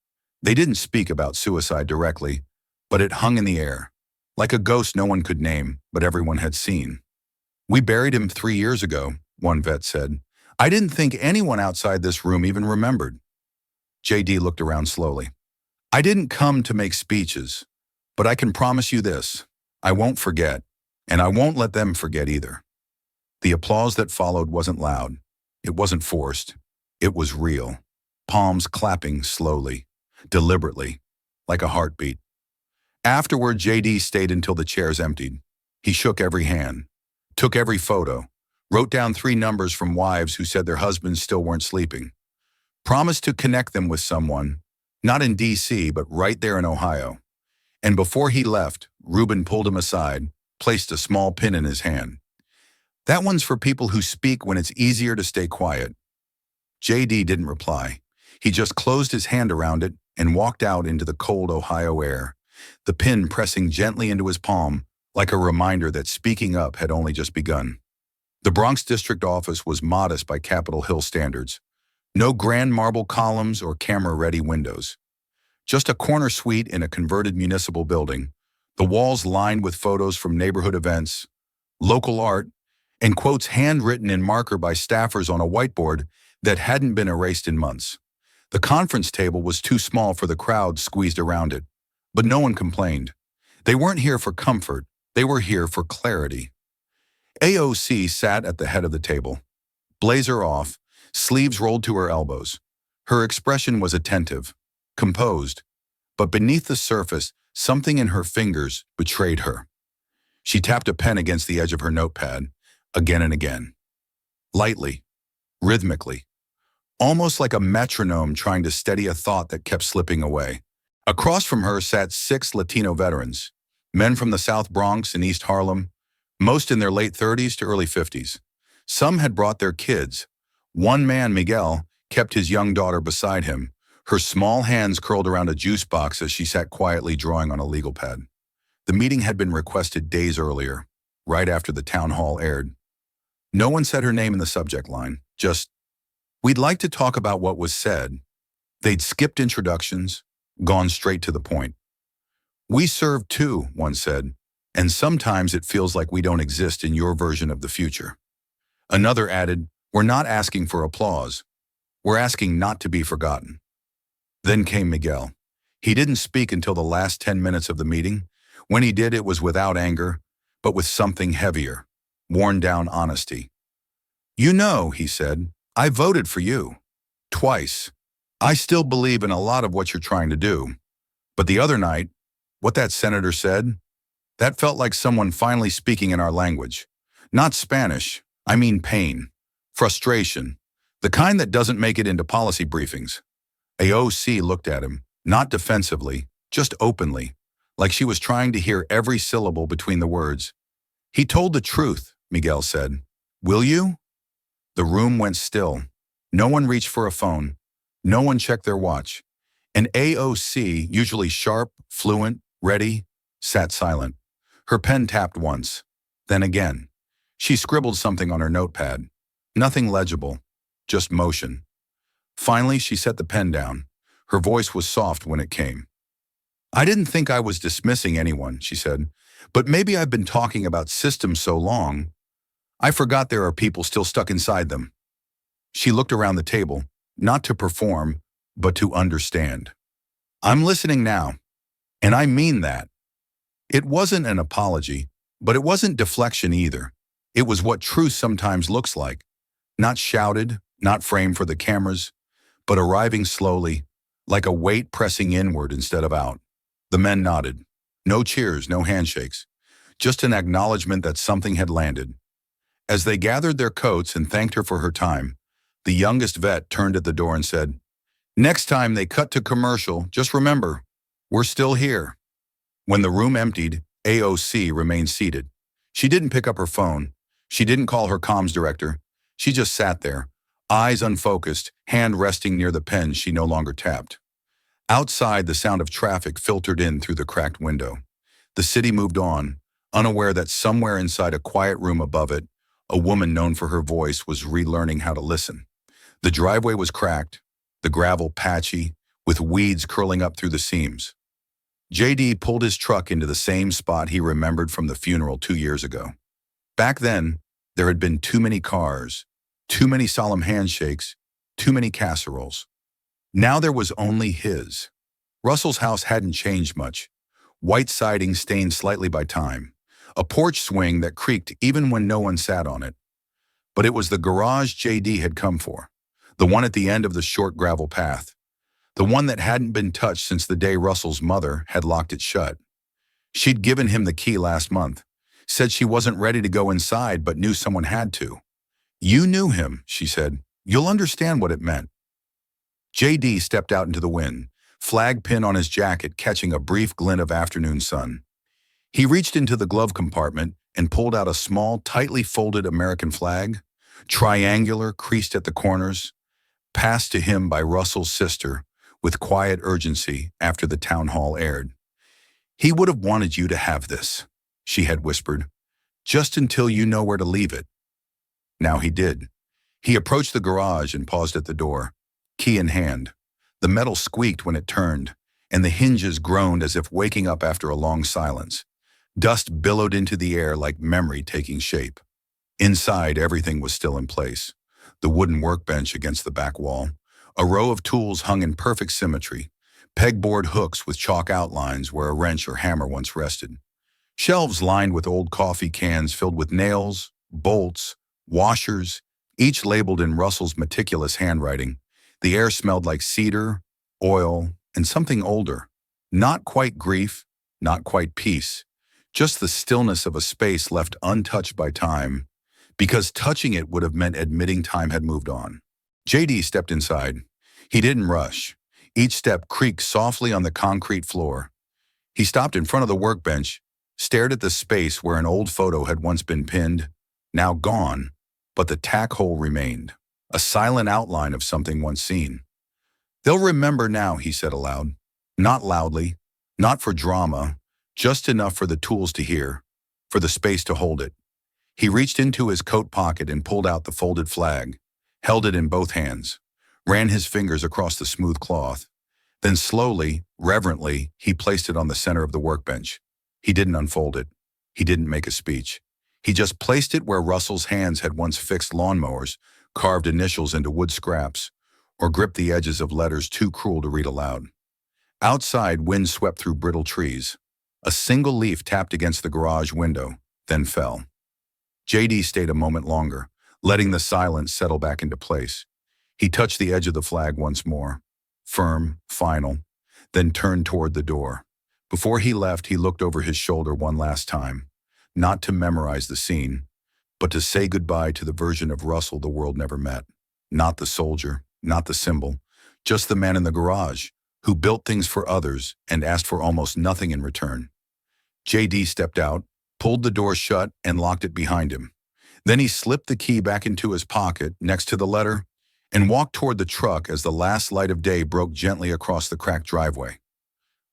They didn't speak about suicide directly, but it hung in the air, like a ghost no one could name, but everyone had seen. We buried him 3 years ago, one vet said. I didn't think anyone outside this room even remembered. JD looked around slowly. I didn't come to make speeches, but I can promise you this. I won't forget, and I won't let them forget either. The applause that followed wasn't loud. It wasn't forced. It was real. Palms clapping slowly, deliberately, like a heartbeat. Afterward, JD stayed until the chairs emptied. He shook every hand, took every photo, wrote down 3 numbers from wives who said their husbands still weren't sleeping, promised to connect them with someone, not in D.C., but right there in Ohio. And before he left, Reuben pulled him aside, placed a small pin in his hand. That one's for people who speak when it's easier to stay quiet. JD didn't reply. He just closed his hand around it and walked out into the cold Ohio air, the pin pressing gently into his palm like a reminder that speaking up had only just begun. The Bronx district office was modest by Capitol Hill standards. No grand marble columns or camera-ready windows. Just a corner suite in a converted municipal building, the walls lined with photos from neighborhood events, local art, and quotes handwritten in marker by staffers on a whiteboard that hadn't been erased in months. The conference table was too small for the crowd squeezed around it, but no one complained. They weren't here for comfort, they were here for clarity. AOC sat at the head of the table, blazer off, sleeves rolled to her elbows. Her expression was attentive, composed, but beneath the surface, something in her fingers betrayed her. She tapped a pen against the edge of her notepad, again and again. Lightly, rhythmically, almost like a metronome trying to steady a thought that kept slipping away. Across from her sat 6 Latino veterans, men from the South Bronx and East Harlem, most in their late 30s to early 50s. Some had brought their kids. One man, Miguel, kept his young daughter beside him, her small hands curled around a juice box as she sat quietly drawing on a legal pad. The meeting had been requested days earlier, right after the town hall aired. No one said her name in the subject line, just, "We'd like to talk about what was said." They'd skipped introductions, gone straight to the point. "We serve too," one said, "and sometimes it feels like we don't exist in your version of the future." Another added, "We're not asking for applause. We're asking not to be forgotten." Then came Miguel. He didn't speak until the last 10 minutes of the meeting. When he did, it was without anger, but with something heavier, worn-down honesty. "You know," he said, "I voted for you. Twice. I still believe in a lot of what you're trying to do. But the other night, what that senator said, that felt like someone finally speaking in our language. Not Spanish, I mean pain, frustration, the kind that doesn't make it into policy briefings." AOC looked at him, not defensively, just openly, like she was trying to hear every syllable between the words. "He told the truth," Miguel said. "Will you?" The room went still. No one reached for a phone. No one checked their watch. And AOC, usually sharp, fluent, ready, sat silent. Her pen tapped once, then again. She scribbled something on her notepad. Nothing legible, just motion. Finally, she set the pen down. Her voice was soft when it came. "I didn't think I was dismissing anyone," she said, "but maybe I've been talking about systems so long, I forgot there are people still stuck inside them." She looked around the table, not to perform, but to understand. "I'm listening now, and I mean that." It wasn't an apology, but it wasn't deflection either. It was what truth sometimes looks like. Not shouted, not framed for the cameras, but arriving slowly, like a weight pressing inward instead of out. The men nodded. No cheers, no handshakes. Just an acknowledgement that something had landed. As they gathered their coats and thanked her for her time, the youngest vet turned at the door and said, "Next time they cut to commercial, just remember, we're still here." When the room emptied, AOC remained seated. She didn't pick up her phone. She didn't call her comms director. She just sat there, eyes unfocused, hand resting near the pen she no longer tapped. Outside, the sound of traffic filtered in through the cracked window. The city moved on, unaware that somewhere inside a quiet room above it, a woman known for her voice was relearning how to listen. The driveway was cracked, the gravel patchy, with weeds curling up through the seams. JD pulled his truck into the same spot he remembered from the funeral 2 years ago. Back then, there had been too many cars, too many solemn handshakes, too many casseroles. Now there was only his. Russell's house hadn't changed much. White siding stained slightly by time. A porch swing that creaked even when no one sat on it. But it was the garage JD had come for. The one at the end of the short gravel path. The one that hadn't been touched since the day Russell's mother had locked it shut. She'd given him the key last month. Said she wasn't ready to go inside but knew someone had to. "You knew him," she said. "You'll understand what it meant." JD stepped out into the wind, flag pin on his jacket catching a brief glint of afternoon sun. He reached into the glove compartment and pulled out a small, tightly folded American flag, triangular, creased at the corners, passed to him by Russell's sister with quiet urgency after the town hall aired. "He would have wanted you to have this," she had whispered, "just until you know where to leave it." Now he did. He approached the garage and paused at the door, key in hand. The metal squeaked when it turned, and the hinges groaned as if waking up after a long silence. Dust billowed into the air like memory taking shape. Inside, everything was still in place. The wooden workbench against the back wall. A row of tools hung in perfect symmetry. Pegboard hooks with chalk outlines where a wrench or hammer once rested. Shelves lined with old coffee cans filled with nails, bolts, washers, each labeled in Russell's meticulous handwriting. The air smelled like cedar, oil, and something older. Not quite grief, not quite peace. Just the stillness of a space left untouched by time, because touching it would have meant admitting time had moved on. JD stepped inside. He didn't rush. Each step creaked softly on the concrete floor. He stopped in front of the workbench, stared at the space where an old photo had once been pinned, now gone, but the tack hole remained, a silent outline of something once seen. "They'll remember now," he said aloud. Not loudly, not for drama, just enough for the tools to hear, for the space to hold it. He reached into his coat pocket and pulled out the folded flag, held it in both hands, ran his fingers across the smooth cloth. Then slowly, reverently, he placed it on the center of the workbench. He didn't unfold it. He didn't make a speech. He just placed it where Russell's hands had once fixed lawnmowers, carved initials into wood scraps, or gripped the edges of letters too cruel to read aloud. Outside, wind swept through brittle trees. A single leaf tapped against the garage window, then fell. JD stayed a moment longer, letting the silence settle back into place. He touched the edge of the flag once more, firm, final, then turned toward the door. Before he left, he looked over his shoulder one last time, not to memorize the scene, but to say goodbye to the version of Russell the world never met. Not the soldier, not the symbol, just the man in the garage, who built things for others and asked for almost nothing in return. JD stepped out, pulled the door shut, and locked it behind him. Then he slipped the key back into his pocket next to the letter and walked toward the truck as the last light of day broke gently across the cracked driveway.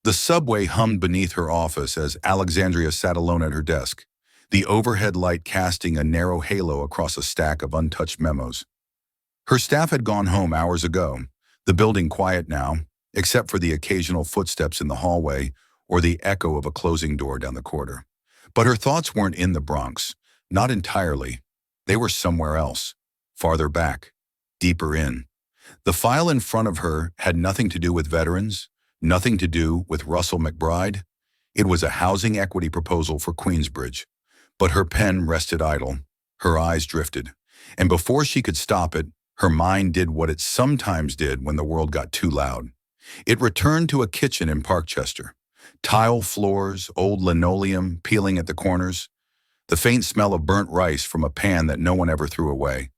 The subway hummed beneath her office as Alexandria sat alone at her desk, the overhead light casting a narrow halo across a stack of untouched memos. Her staff had gone home hours ago, the building quiet now, except for the occasional footsteps in the hallway or the echo of a closing door down the corridor. But her thoughts weren't in the Bronx, not entirely. They were somewhere else, farther back, deeper in. The file in front of her had nothing to do with veterans, nothing to do with Russell McBride. It was a housing equity proposal for Queensbridge. But her pen rested idle, her eyes drifted, and before she could stop it, her mind did what it sometimes did when the world got too loud. It returned to a kitchen in Parkchester. Tile floors, old linoleum peeling at the corners, the faint smell of burnt rice from a pan that no one ever threw away.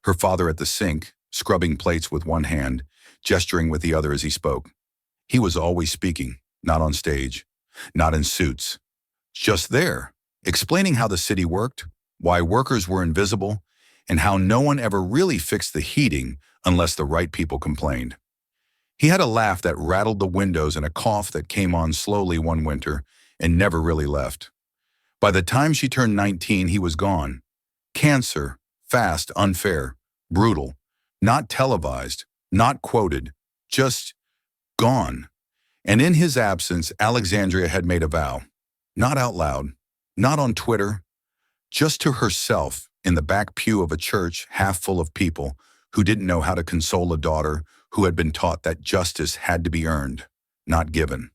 Her father at the sink, scrubbing plates with one hand, gesturing with the other as he spoke. He was always speaking, not on stage, not in suits. Just there, explaining how the city worked, why workers were invisible, and how no one ever really fixed the heating unless the right people complained. He had a laugh that rattled the windows and a cough that came on slowly one winter and never really left. By the time she turned 19, he was gone. Cancer, fast, unfair, brutal, not televised, not quoted, just gone. And in his absence, Alexandria had made a vow, not out loud, not on Twitter, just to herself in the back pew of a church half full of people who didn't know how to console a daughter who had been taught that justice had to be earned, not given.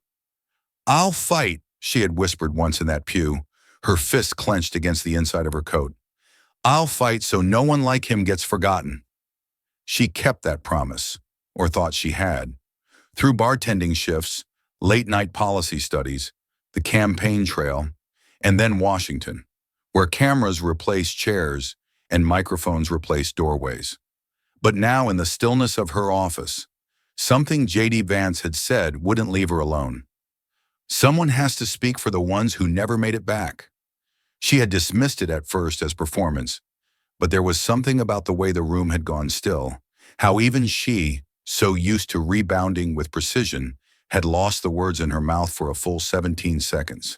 "I'll fight," she had whispered once in that pew, her fists clenched against the inside of her coat. "I'll fight so no one like him gets forgotten." She kept that promise, or thought she had. Through bartending shifts, late-night policy studies, the campaign trail, and then Washington, where cameras replaced chairs and microphones replaced doorways. But now in the stillness of her office, something JD Vance had said wouldn't leave her alone. Someone has to speak for the ones who never made it back. She had dismissed it at first as performance, but there was something about the way the room had gone still, how even she, so used to rebounding with precision, had lost the words in her mouth for a full 17 seconds.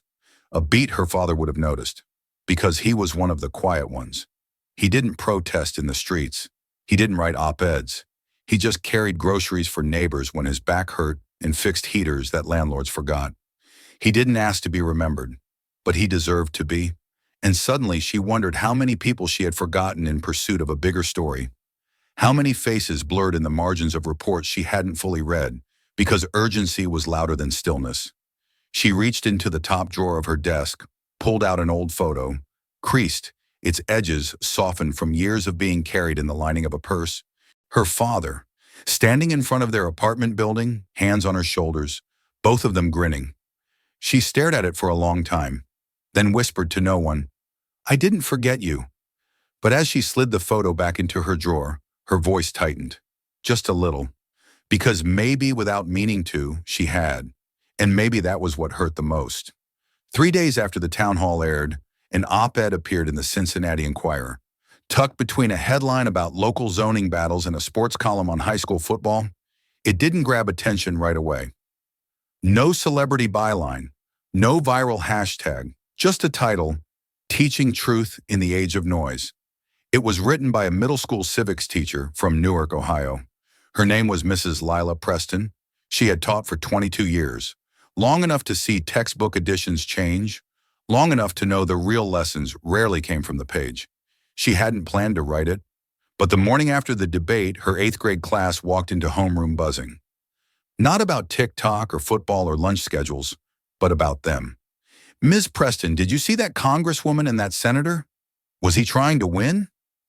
A beat her father would have noticed, because he was one of the quiet ones. He didn't protest in the streets. He didn't write op-eds. He just carried groceries for neighbors when his back hurt and fixed heaters that landlords forgot. He didn't ask to be remembered, but he deserved to be. And suddenly she wondered how many people she had forgotten in pursuit of a bigger story. How many faces blurred in the margins of reports she hadn't fully read, because urgency was louder than stillness. She reached into the top drawer of her desk, pulled out an old photo, creased, its edges softened from years of being carried in the lining of a purse. Her father, standing in front of their apartment building, hands on her shoulders, both of them grinning. She stared at it for a long time, then whispered to no one, "I didn't forget you." But as she slid the photo back into her drawer, her voice tightened, just a little, because maybe without meaning to, she had, and maybe that was what hurt the most. 3 days after the town hall aired, an op-ed appeared in the Cincinnati Enquirer. Tucked between a headline about local zoning battles and a sports column on high school football, it didn't grab attention right away. No celebrity byline, no viral hashtag, just a title, Teaching Truth in the Age of Noise. It was written by a middle school civics teacher from Newark, Ohio. Her name was Mrs. Lila Preston. She had taught for 22 years, long enough to see textbook editions change, long enough to know the real lessons rarely came from the page. She hadn't planned to write it, but the morning after the debate, her 8th grade class walked into homeroom buzzing. Not about TikTok or football or lunch schedules, but about them. "Ms. Preston, did you see that congresswoman and that senator? Was he trying to win?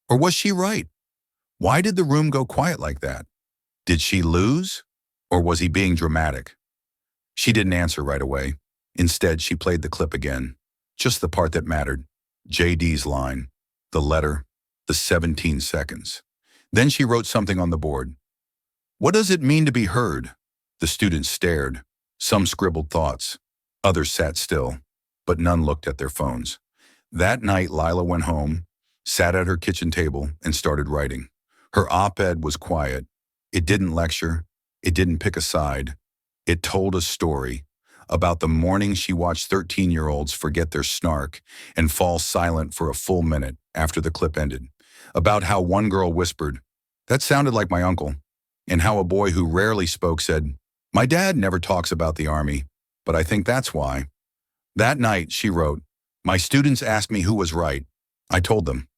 Or was she right? Why did the room go quiet like that? Did she lose? Or was he being dramatic?" She didn't answer right away. Instead, she played the clip again, just the part that mattered, JD's line, the letter, the 17 seconds. Then she wrote something on the board. "What does it mean to be heard?" The students stared. Some scribbled thoughts. Others sat still, but none looked at their phones. That night, Lila went home, sat at her kitchen table, and started writing. Her op-ed was quiet. It didn't lecture. It didn't pick a side. It told a story about the morning she watched 13-year-olds forget their snark and fall silent for a full minute after the clip ended. About how one girl whispered, "That sounded like my uncle," and how a boy who rarely spoke said, "My dad never talks about the Army, but I think that's why." That night, she wrote, "My students asked me who was right. I told them.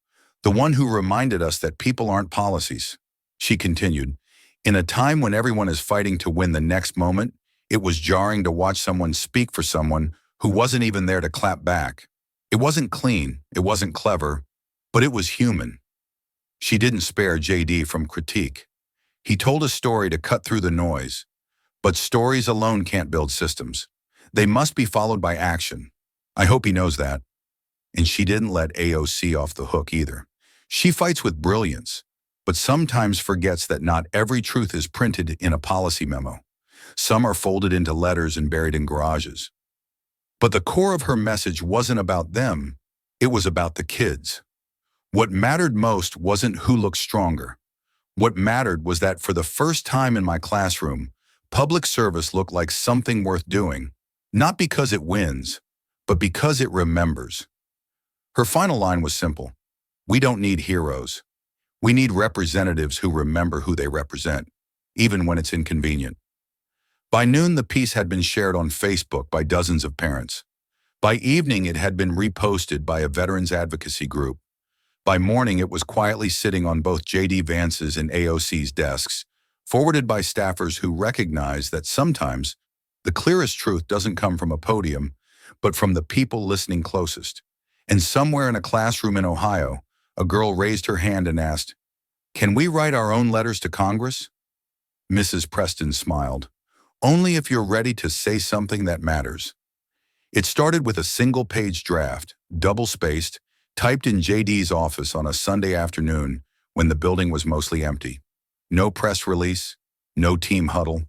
The one who reminded us that people aren't policies." She continued, "In a time when everyone is fighting to win the next moment, it was jarring to watch someone speak for someone who wasn't even there to clap back. It wasn't clean, it wasn't clever, but it was human." She didn't spare JD from critique. He told a story to cut through the noise, but stories alone can't build systems. They must be followed by action. I hope he knows that. And she didn't let AOC off the hook either. She fights with brilliance, but sometimes forgets that not every truth is printed in a policy memo. Some are folded into letters and buried in garages. But the core of her message wasn't about them, it was about the kids. What mattered most wasn't who looked stronger. What mattered was that for the first time in my classroom, public service looked like something worth doing, not because it wins, but because it remembers. Her final line was simple. "We don't need heroes. We need representatives who remember who they represent, even when it's inconvenient." By noon, the piece had been shared on Facebook by dozens of parents. By evening, it had been reposted by a veterans advocacy group. By morning, it was quietly sitting on both JD Vance's and AOC's desks, forwarded by staffers who recognized that sometimes the clearest truth doesn't come from a podium, but from the people listening closest. And somewhere in a classroom in Ohio, a girl raised her hand and asked, "Can we write our own letters to Congress?" Mrs. Preston smiled. "Only if you're ready to say something that matters." It started with a single-page draft, double-spaced, typed in JD's office on a Sunday afternoon when the building was mostly empty. No press release, no team huddle.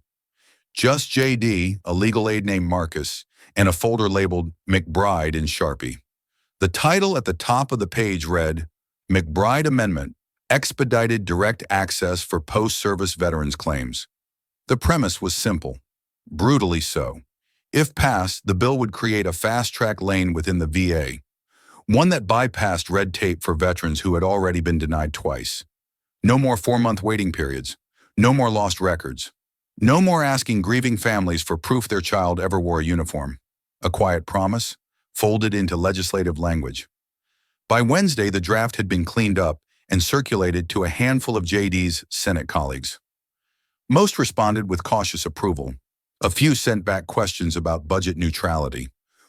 Just JD, a legal aid named Marcus, and a folder labeled McBride in Sharpie. The title at the top of the page read, "McBride Amendment, Expedited Direct Access for Post-Service Veterans Claims." The premise was simple, brutally so. If passed, the bill would create a fast-track lane within the VA, one that bypassed red tape for veterans who had already been denied twice. No more 4-month waiting periods, no more lost records, No more asking grieving families for proof their child ever wore a uniform. A quiet promise, folded into legislative language. By Wednesday, the draft had been cleaned up and circulated to a handful of JD's Senate colleagues. Most responded with cautious approval. A few sent back questions about budget neutrality.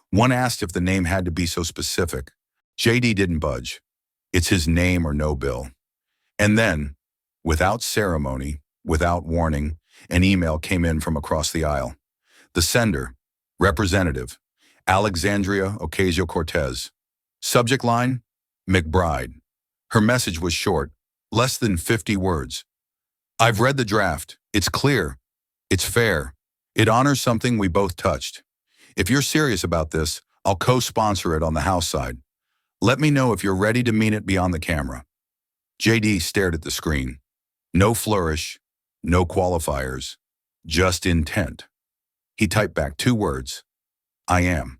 One asked if the name had to be so specific. JD didn't budge. It's his name or no bill. And then, without ceremony, without warning, an email came in from across the aisle. The sender, Representative Alexandria Ocasio-Cortez. Subject line, McBride. Her message was short, less than 50 words. I've read the draft. It's clear. It's fair. It honors something we both touched. If you're serious about this, I'll co-sponsor it on the House side. Let me know if you're ready to mean it beyond the camera. JD stared at the screen. No flourish, no qualifiers, just intent. He typed back 2 words. I am.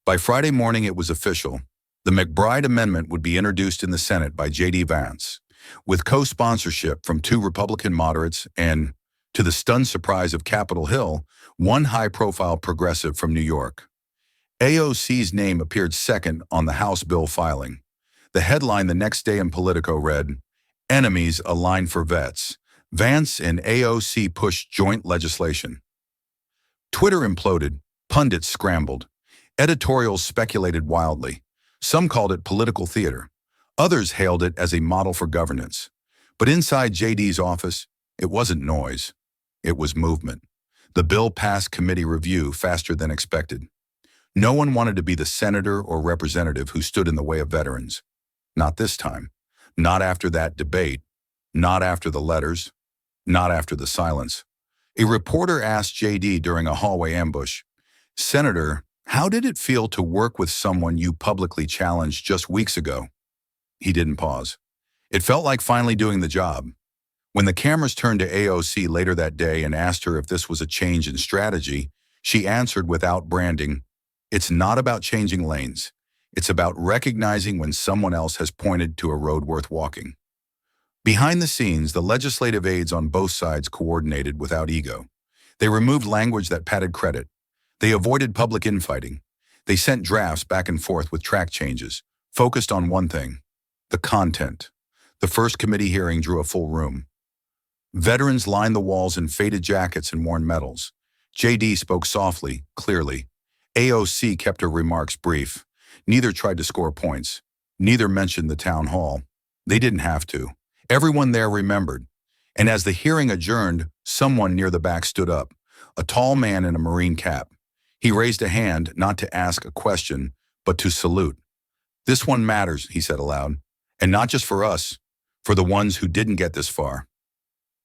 By Friday morning, it was official. The McBride Amendment would be introduced in the Senate by JD Vance, with co-sponsorship from 2 Republican moderates and, to the stunned surprise of Capitol Hill, 1 high-profile progressive from New York. AOC's name appeared second on the House bill filing. The headline the next day in Politico read, Enemies Align for Vets. Vance and AOC push joint legislation. Twitter imploded. Pundits scrambled. Editorials speculated wildly. Some called it political theater. Others hailed it as a model for governance. But inside JD's office, it wasn't noise. It was movement. The bill passed committee review faster than expected. No one wanted to be the senator or representative who stood in the way of veterans. Not this time. Not after that debate. Not after the letters. Not after the silence. A reporter asked JD during a hallway ambush, Senator, how did it feel to work with someone you publicly challenged just weeks ago? He didn't pause. It felt like finally doing the job. When the cameras turned to AOC later that day and asked her if this was a change in strategy, she answered without branding, It's not about changing lanes. It's about recognizing when someone else has pointed to a road worth walking. Behind the scenes, the legislative aides on both sides coordinated without ego. They removed language that padded credit. They avoided public infighting. They sent drafts back and forth with track changes, focused on one thing, the content. The first committee hearing drew a full room. Veterans lined the walls in faded jackets and worn medals. JD spoke softly, clearly. AOC kept her remarks brief. Neither tried to score points. Neither mentioned the town hall. They didn't have to. Everyone there remembered. And as the hearing adjourned, someone near the back stood up, a tall man in a Marine cap. He raised a hand not to ask a question, but to salute. This one matters, he said aloud. And not just for us, for the ones who didn't get this far.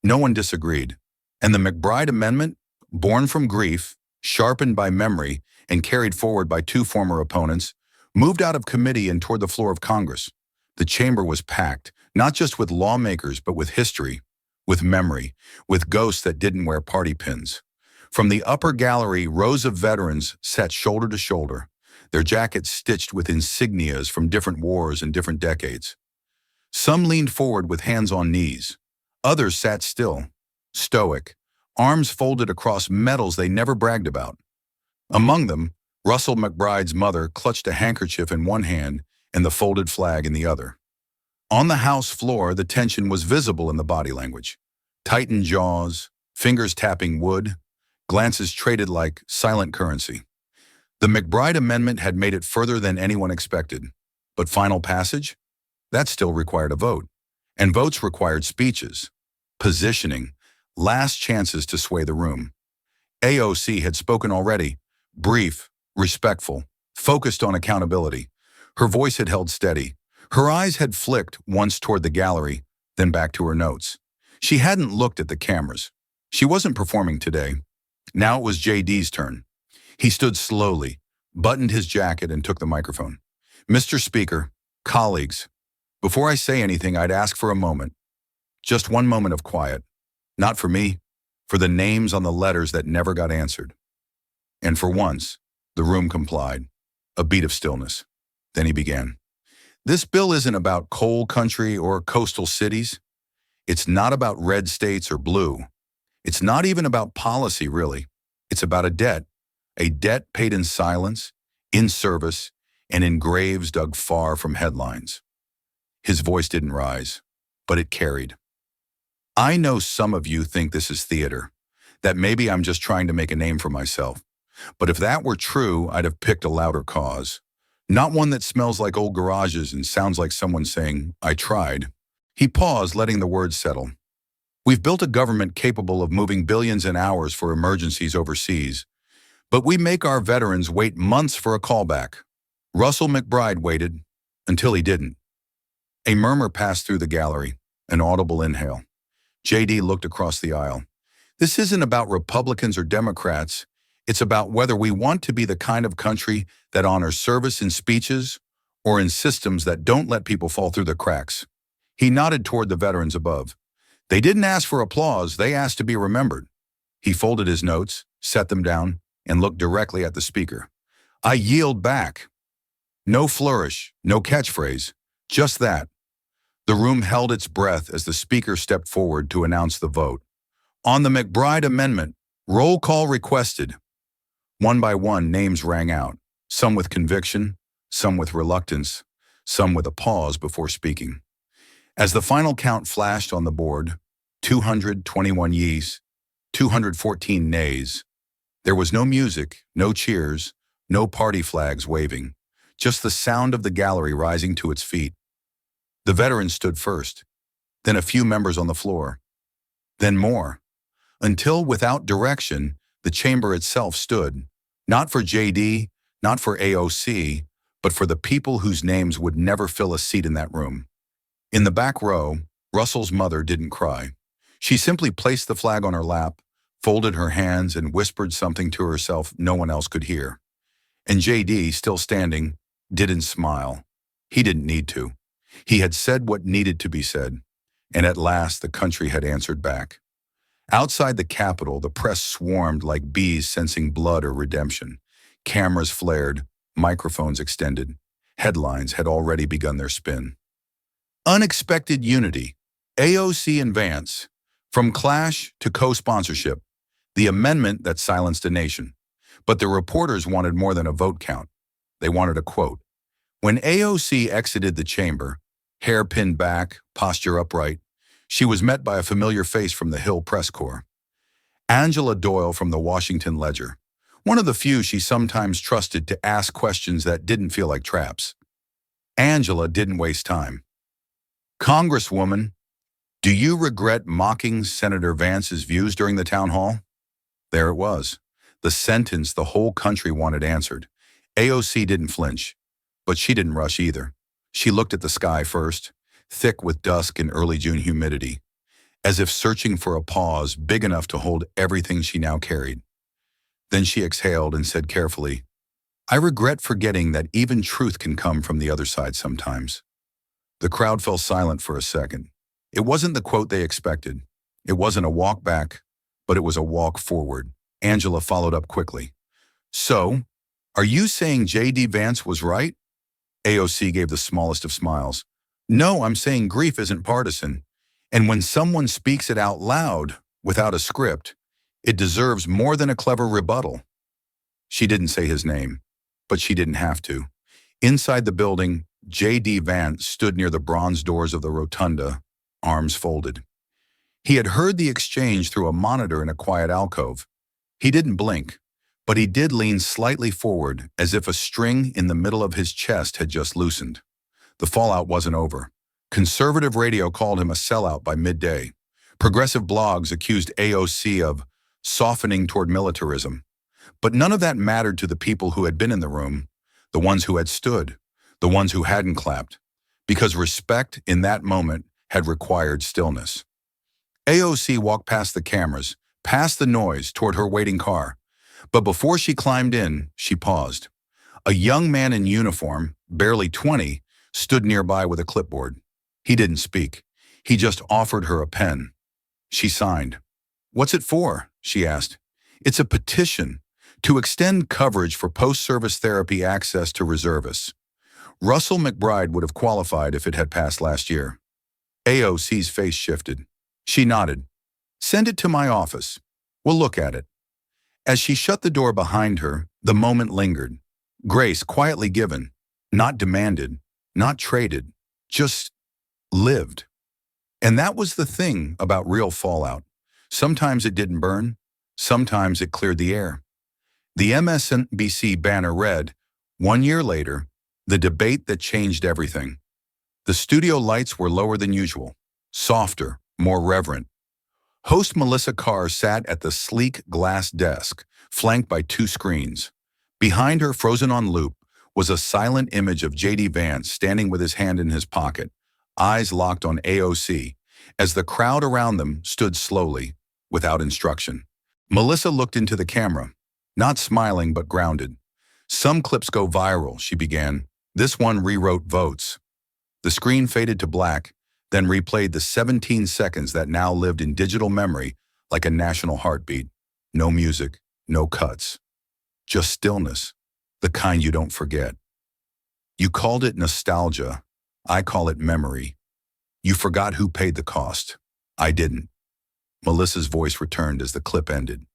No one disagreed. And the McBride Amendment, born from grief, sharpened by memory, and carried forward by 2 former opponents, moved out of committee and toward the floor of Congress. The chamber was packed, not just with lawmakers, but with history, with memory, with ghosts that didn't wear party pins. From the upper gallery, rows of veterans sat shoulder to shoulder, their jackets stitched with insignias from different wars and different decades. Some leaned forward with hands on knees. Others sat still, stoic, arms folded across medals they never bragged about. Among them, Russell McBride's mother clutched a handkerchief in one hand and the folded flag in the other. On the House floor, the tension was visible in the body language. Tightened jaws, fingers tapping wood, glances traded like silent currency. The McBride Amendment had made it further than anyone expected. But final passage? That still required a vote. And votes required speeches, positioning, last chances to sway the room. AOC had spoken already, brief, respectful, focused on accountability. Her voice had held steady. Her eyes had flicked once toward the gallery, then back to her notes. She hadn't looked at the cameras. She wasn't performing today. Now it was JD's turn. He stood slowly, buttoned his jacket, and took the microphone. Mr. Speaker, colleagues, before I say anything, I'd ask for a moment. Just one moment of quiet. Not for me, for the names on the letters that never got answered. And for once, the room complied. A beat of stillness. Then he began. This bill isn't about coal country or coastal cities. It's not about red states or blue. It's not even about policy, really. It's about a debt paid in silence, in service, and in graves dug far from headlines. His voice didn't rise, but it carried. I know some of you think this is theater, that maybe I'm just trying to make a name for myself. But if that were true, I'd have picked a louder cause. Not one that smells like old garages and sounds like someone saying, "I tried." He paused, letting the words settle. We've built a government capable of moving billions in hours for emergencies overseas, but we make our veterans wait months for a callback. Russell McBride waited until he didn't. A murmur passed through the gallery, an audible inhale. JD looked across the aisle. This isn't about Republicans or Democrats. It's about whether we want to be the kind of country that honors service in speeches or in systems that don't let people fall through the cracks. He nodded toward the veterans above. They didn't ask for applause, they asked to be remembered. He folded his notes, set them down, and looked directly at the speaker. I yield back. No flourish, no catchphrase, just that. The room held its breath as the speaker stepped forward to announce the vote. On the McBride Amendment, roll call requested. One by one, names rang out, some with conviction, some with reluctance, some with a pause before speaking. As the final count flashed on the board, 221 yeas, 214 nays. There was no music, no cheers, no party flags waving, just the sound of the gallery rising to its feet. The veterans stood first, then a few members on the floor, then more, until without direction, the chamber itself stood, not for JD, not for AOC, but for the people whose names would never fill a seat in that room. In the back row, Russell's mother didn't cry. She simply placed the flag on her lap, folded her hands, and whispered something to herself no one else could hear. And JD, still standing, didn't smile. He didn't need to. He had said what needed to be said, and at last the country had answered back. Outside the Capitol, the press swarmed like bees sensing blood or redemption. Cameras flared, microphones extended. Headlines had already begun their spin. Unexpected unity. AOC and Vance. From clash to co-sponsorship. The amendment that silenced a nation. But the reporters wanted more than a vote count. They wanted a quote. When AOC exited the chamber, hair pinned back, posture upright, she was met by a familiar face from the Hill press corps. Angela Doyle from the Washington Ledger, one of the few she sometimes trusted to ask questions that didn't feel like traps. Angela didn't waste time. Congresswoman, do you regret mocking Senator Vance's views during the town hall? There it was, the sentence the whole country wanted answered. AOC didn't flinch, but she didn't rush either. She looked at the sky first, thick with dusk and early June humidity, as if searching for a pause big enough to hold everything she now carried. Then she exhaled and said carefully, I regret forgetting that even truth can come from the other side sometimes. The crowd fell silent for a second. It wasn't the quote they expected. It wasn't a walk back, but it was a walk forward. Angela followed up quickly. So, are you saying J.D. Vance was right? AOC gave the smallest of smiles. No, I'm saying grief isn't partisan. And when someone speaks it out loud, without a script, it deserves more than a clever rebuttal. She didn't say his name, but she didn't have to. Inside the building, J.D. Vance stood near the bronze doors of the rotunda, arms folded. He had heard the exchange through a monitor in a quiet alcove. He didn't blink, but he did lean slightly forward as if a string in the middle of his chest had just loosened. The fallout wasn't over. Conservative radio called him a sellout by midday. Progressive blogs accused AOC of softening toward militarism. But none of that mattered to the people who had been in the room, the ones who had stood, the ones who hadn't clapped, because respect in that moment had required stillness. AOC walked past the cameras, past the noise, toward her waiting car. But before she climbed in, she paused. A young man in uniform, barely 20, stood nearby with a clipboard. He didn't speak. He just offered her a pen. She signed. What's it for? She asked. It's a petition to extend coverage for post-service therapy access to reservists. Russell McBride would have qualified if it had passed last year. AOC's face shifted. She nodded. Send it to my office. We'll look at it. As she shut the door behind her, the moment lingered. Grace quietly given, not demanded, not traded, just lived. And that was the thing about real fallout. Sometimes it didn't burn, sometimes it cleared the air. The MSNBC banner read, "1 year later, the debate that changed everything." The studio lights were lower than usual, softer, more reverent. Host Melissa Carr sat at the sleek glass desk, flanked by 2 screens. Behind her, frozen on loop, was a silent image of J.D. Vance standing with his hand in his pocket, eyes locked on AOC, as the crowd around them stood slowly, without instruction. Melissa looked into the camera, not smiling but grounded. "Some clips go viral," she began. "This one rewrote votes." The screen faded to black, then replayed the 17 seconds that now lived in digital memory like a national heartbeat. No music, no cuts. Just stillness, the kind you don't forget. "You called it nostalgia. I call it memory. You forgot who paid the cost. I didn't." Melissa's voice returned as the clip ended.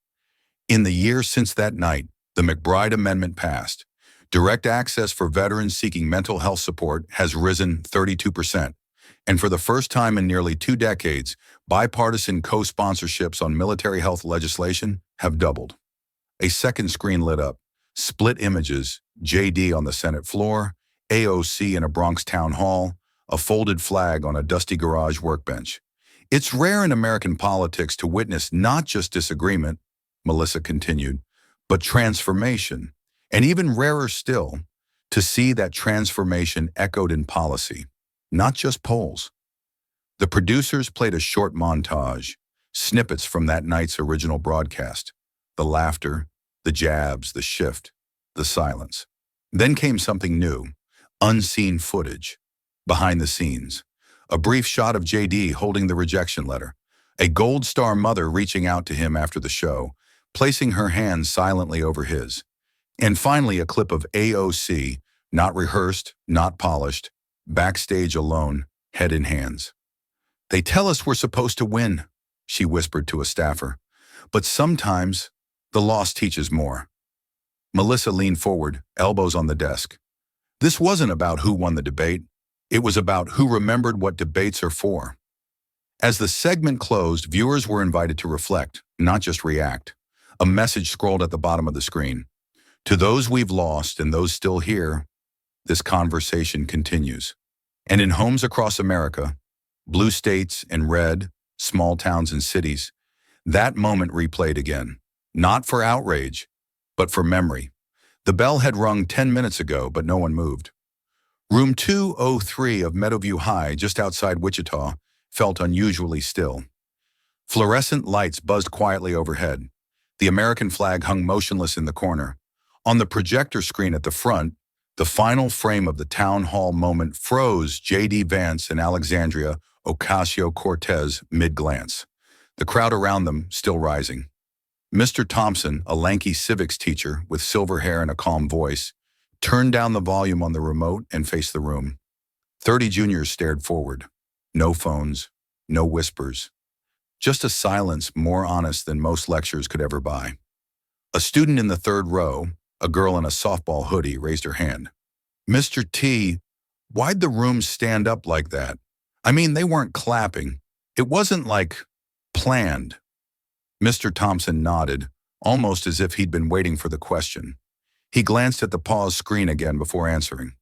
"In the year since that night, the McBride Amendment passed. Direct access for veterans seeking mental health support has risen 32%. And for the first time in nearly 2 decades, bipartisan co-sponsorships on military health legislation have doubled." A second screen lit up. Split images, JD on the Senate floor, AOC in a Bronx town hall, a folded flag on a dusty garage workbench. "It's rare in American politics to witness not just disagreement," Melissa continued, "but transformation. And even rarer still, to see that transformation echoed in policy. Not just polls." The producers played a short montage, snippets from that night's original broadcast. The laughter, the jabs, the shift, the silence. Then came something new, unseen footage, behind the scenes. A brief shot of JD holding the rejection letter, a Gold Star mother reaching out to him after the show, placing her hand silently over his. And finally a clip of AOC, not rehearsed, not polished, backstage alone, head in hands. "They tell us we're supposed to win," she whispered to a staffer. "But sometimes the loss teaches more." Melissa leaned forward, elbows on the desk. This wasn't about who won the debate. It was about who remembered what debates are for. As the segment closed, viewers were invited to reflect, not just react. A message scrolled at the bottom of the screen. "To those we've lost and those still here, this conversation continues." And in homes across America, blue states and red, small towns and cities, that moment replayed again. Not for outrage, but for memory. The bell had rung 10 minutes ago, but no one moved. Room 203 of Meadowview High, just outside Wichita, felt unusually still. Fluorescent lights buzzed quietly overhead. The American flag hung motionless in the corner. On the projector screen at the front, the final frame of the town hall moment froze J.D. Vance and Alexandria Ocasio-Cortez mid-glance. The crowd around them still rising. Mr. Thompson, a lanky civics teacher with silver hair and a calm voice, turned down the volume on the remote and faced the room. 30 juniors stared forward. No phones, no whispers. Just a silence more honest than most lectures could ever buy. A student in the third row, a girl in a softball hoodie, raised her hand. "Mr. T, why'd the room stand up like that? I mean, they weren't clapping. It wasn't like planned." Mr. Thompson nodded, almost as if he'd been waiting for the question. He glanced at the pause screen again before answering.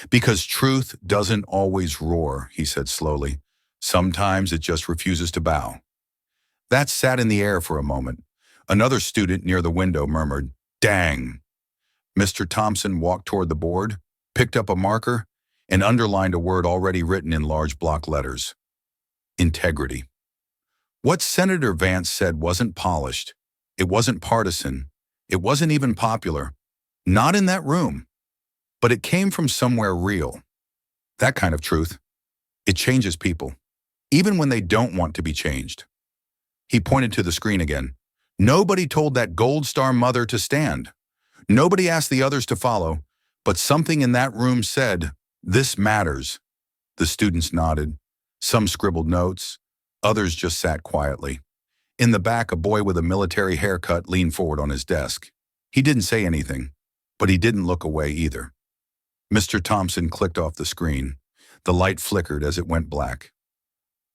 "Because truth doesn't always roar," he said slowly. "Sometimes it just refuses to bow." That sat in the air for a moment. Another student near the window murmured, "Dang." Mr. Thompson walked toward the board, picked up a marker, and underlined a word already written in large block letters. Integrity. What Senator Vance said wasn't polished. It wasn't partisan. It wasn't even popular. Not in that room. But it came from somewhere real. That kind of truth. It changes people, even when they don't want to be changed. He pointed to the screen again. Nobody told that Gold Star mother to stand. Nobody asked the others to follow, but something in that room said, "This matters." The students nodded. Some scribbled notes. Others just sat quietly. In the back, a boy with a military haircut leaned forward on his desk. He didn't say anything, but he didn't look away either. Mr. Thompson clicked off the screen. The light flickered as it went black.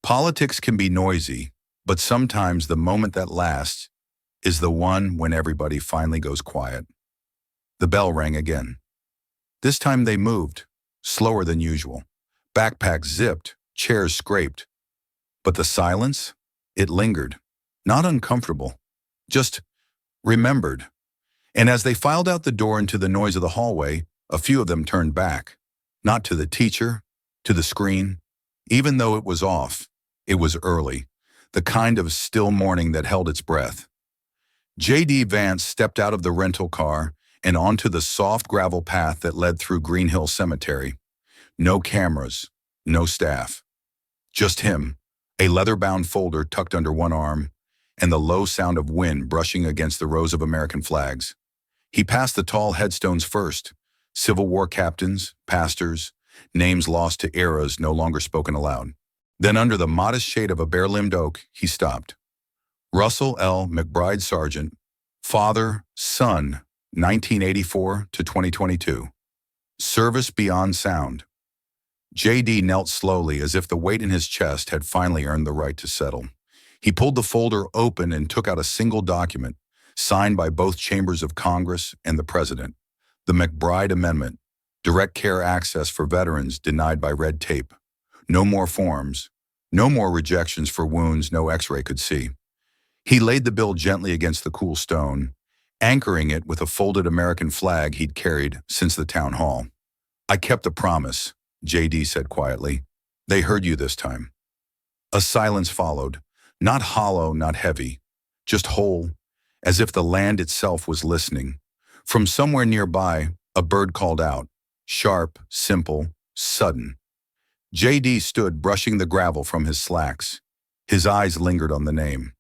Politics can be noisy, but sometimes the moment that lasts is the one when everybody finally goes quiet. The bell rang again. This time they moved, slower than usual. Backpacks zipped, chairs scraped. But the silence? It lingered. Not uncomfortable, just remembered. And as they filed out the door into the noise of the hallway, a few of them turned back. Not to the teacher, to the screen. Even though it was off, it was early, the kind of still morning that held its breath. J.D. Vance stepped out of the rental car and onto the soft gravel path that led through Green Hill Cemetery. No cameras, no staff. Just him, a leather-bound folder tucked under one arm, and the low sound of wind brushing against the rows of American flags. He passed the tall headstones first, Civil War captains, pastors, names lost to eras no longer spoken aloud. Then under the modest shade of a bare-limbed oak, he stopped. Russell L. McBride Sargent, father, son, 1984 to 2022. Service beyond sound. J.D. knelt slowly as if the weight in his chest had finally earned the right to settle. He pulled the folder open and took out a single document, signed by both chambers of Congress and the President. The McBride Amendment, direct care access for veterans denied by red tape. No more forms, no more rejections for wounds no x-ray could see. He laid the bill gently against the cool stone, anchoring it with a folded American flag he'd carried since the town hall. "I kept the promise," J.D. said quietly. "They heard you this time." A silence followed, not hollow, not heavy, just whole, as if the land itself was listening. From somewhere nearby, a bird called out, sharp, simple, sudden. J.D. stood brushing the gravel from his slacks. His eyes lingered on the name.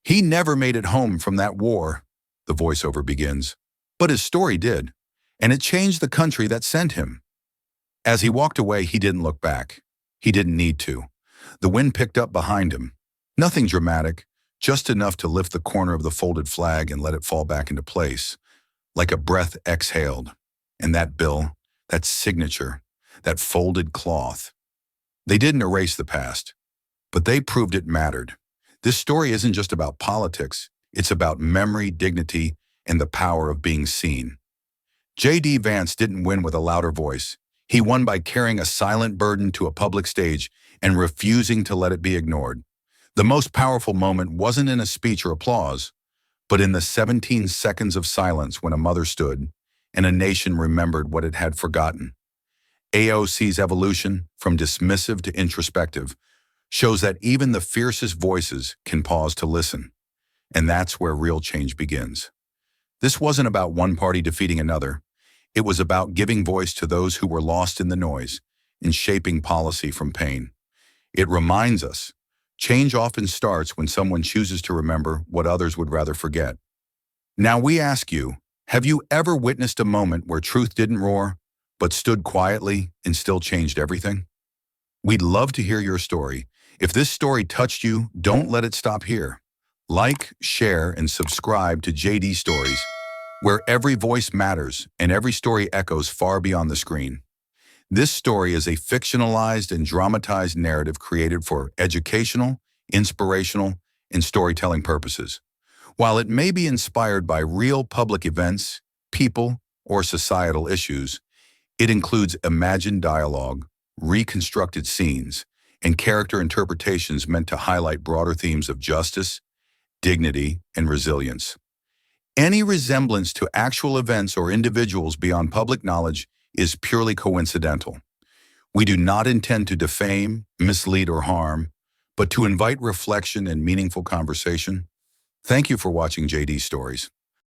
"He never made it home from that war," the voiceover begins. "But his story did, and it changed the country that sent him." As he walked away, he didn't look back. He didn't need to. The wind picked up behind him. Nothing dramatic, just enough to lift the corner of the folded flag and let it fall back into place, like a breath exhaled. And that bill, that signature, that folded cloth. They didn't erase the past, but they proved it mattered. This story isn't just about politics, it's about memory, dignity, and the power of being seen. J.D. Vance didn't win with a louder voice. He won by carrying a silent burden to a public stage and refusing to let it be ignored. The most powerful moment wasn't in a speech or applause, but in the 17 seconds of silence when a mother stood and a nation remembered what it had forgotten. AOC's evolution, from dismissive to introspective, shows that even the fiercest voices can pause to listen. And that's where real change begins. This wasn't about one party defeating another. It was about giving voice to those who were lost in the noise and shaping policy from pain. It reminds us, change often starts when someone chooses to remember what others would rather forget. Now we ask you, have you ever witnessed a moment where truth didn't roar, but stood quietly and still changed everything? We'd love to hear your story. If this story touched you, don't let it stop here. Like, share, and subscribe to JD Stories, where every voice matters and every story echoes far beyond the screen. This story is a fictionalized and dramatized narrative created for educational, inspirational, and storytelling purposes. While it may be inspired by real public events, people, or societal issues, it includes imagined dialogue, reconstructed scenes, and character interpretations meant to highlight broader themes of justice, dignity, and resilience. Any resemblance to actual events or individuals beyond public knowledge is purely coincidental. We do not intend to defame, mislead, or harm, but to invite reflection and meaningful conversation. Thank you for watching JD Stories.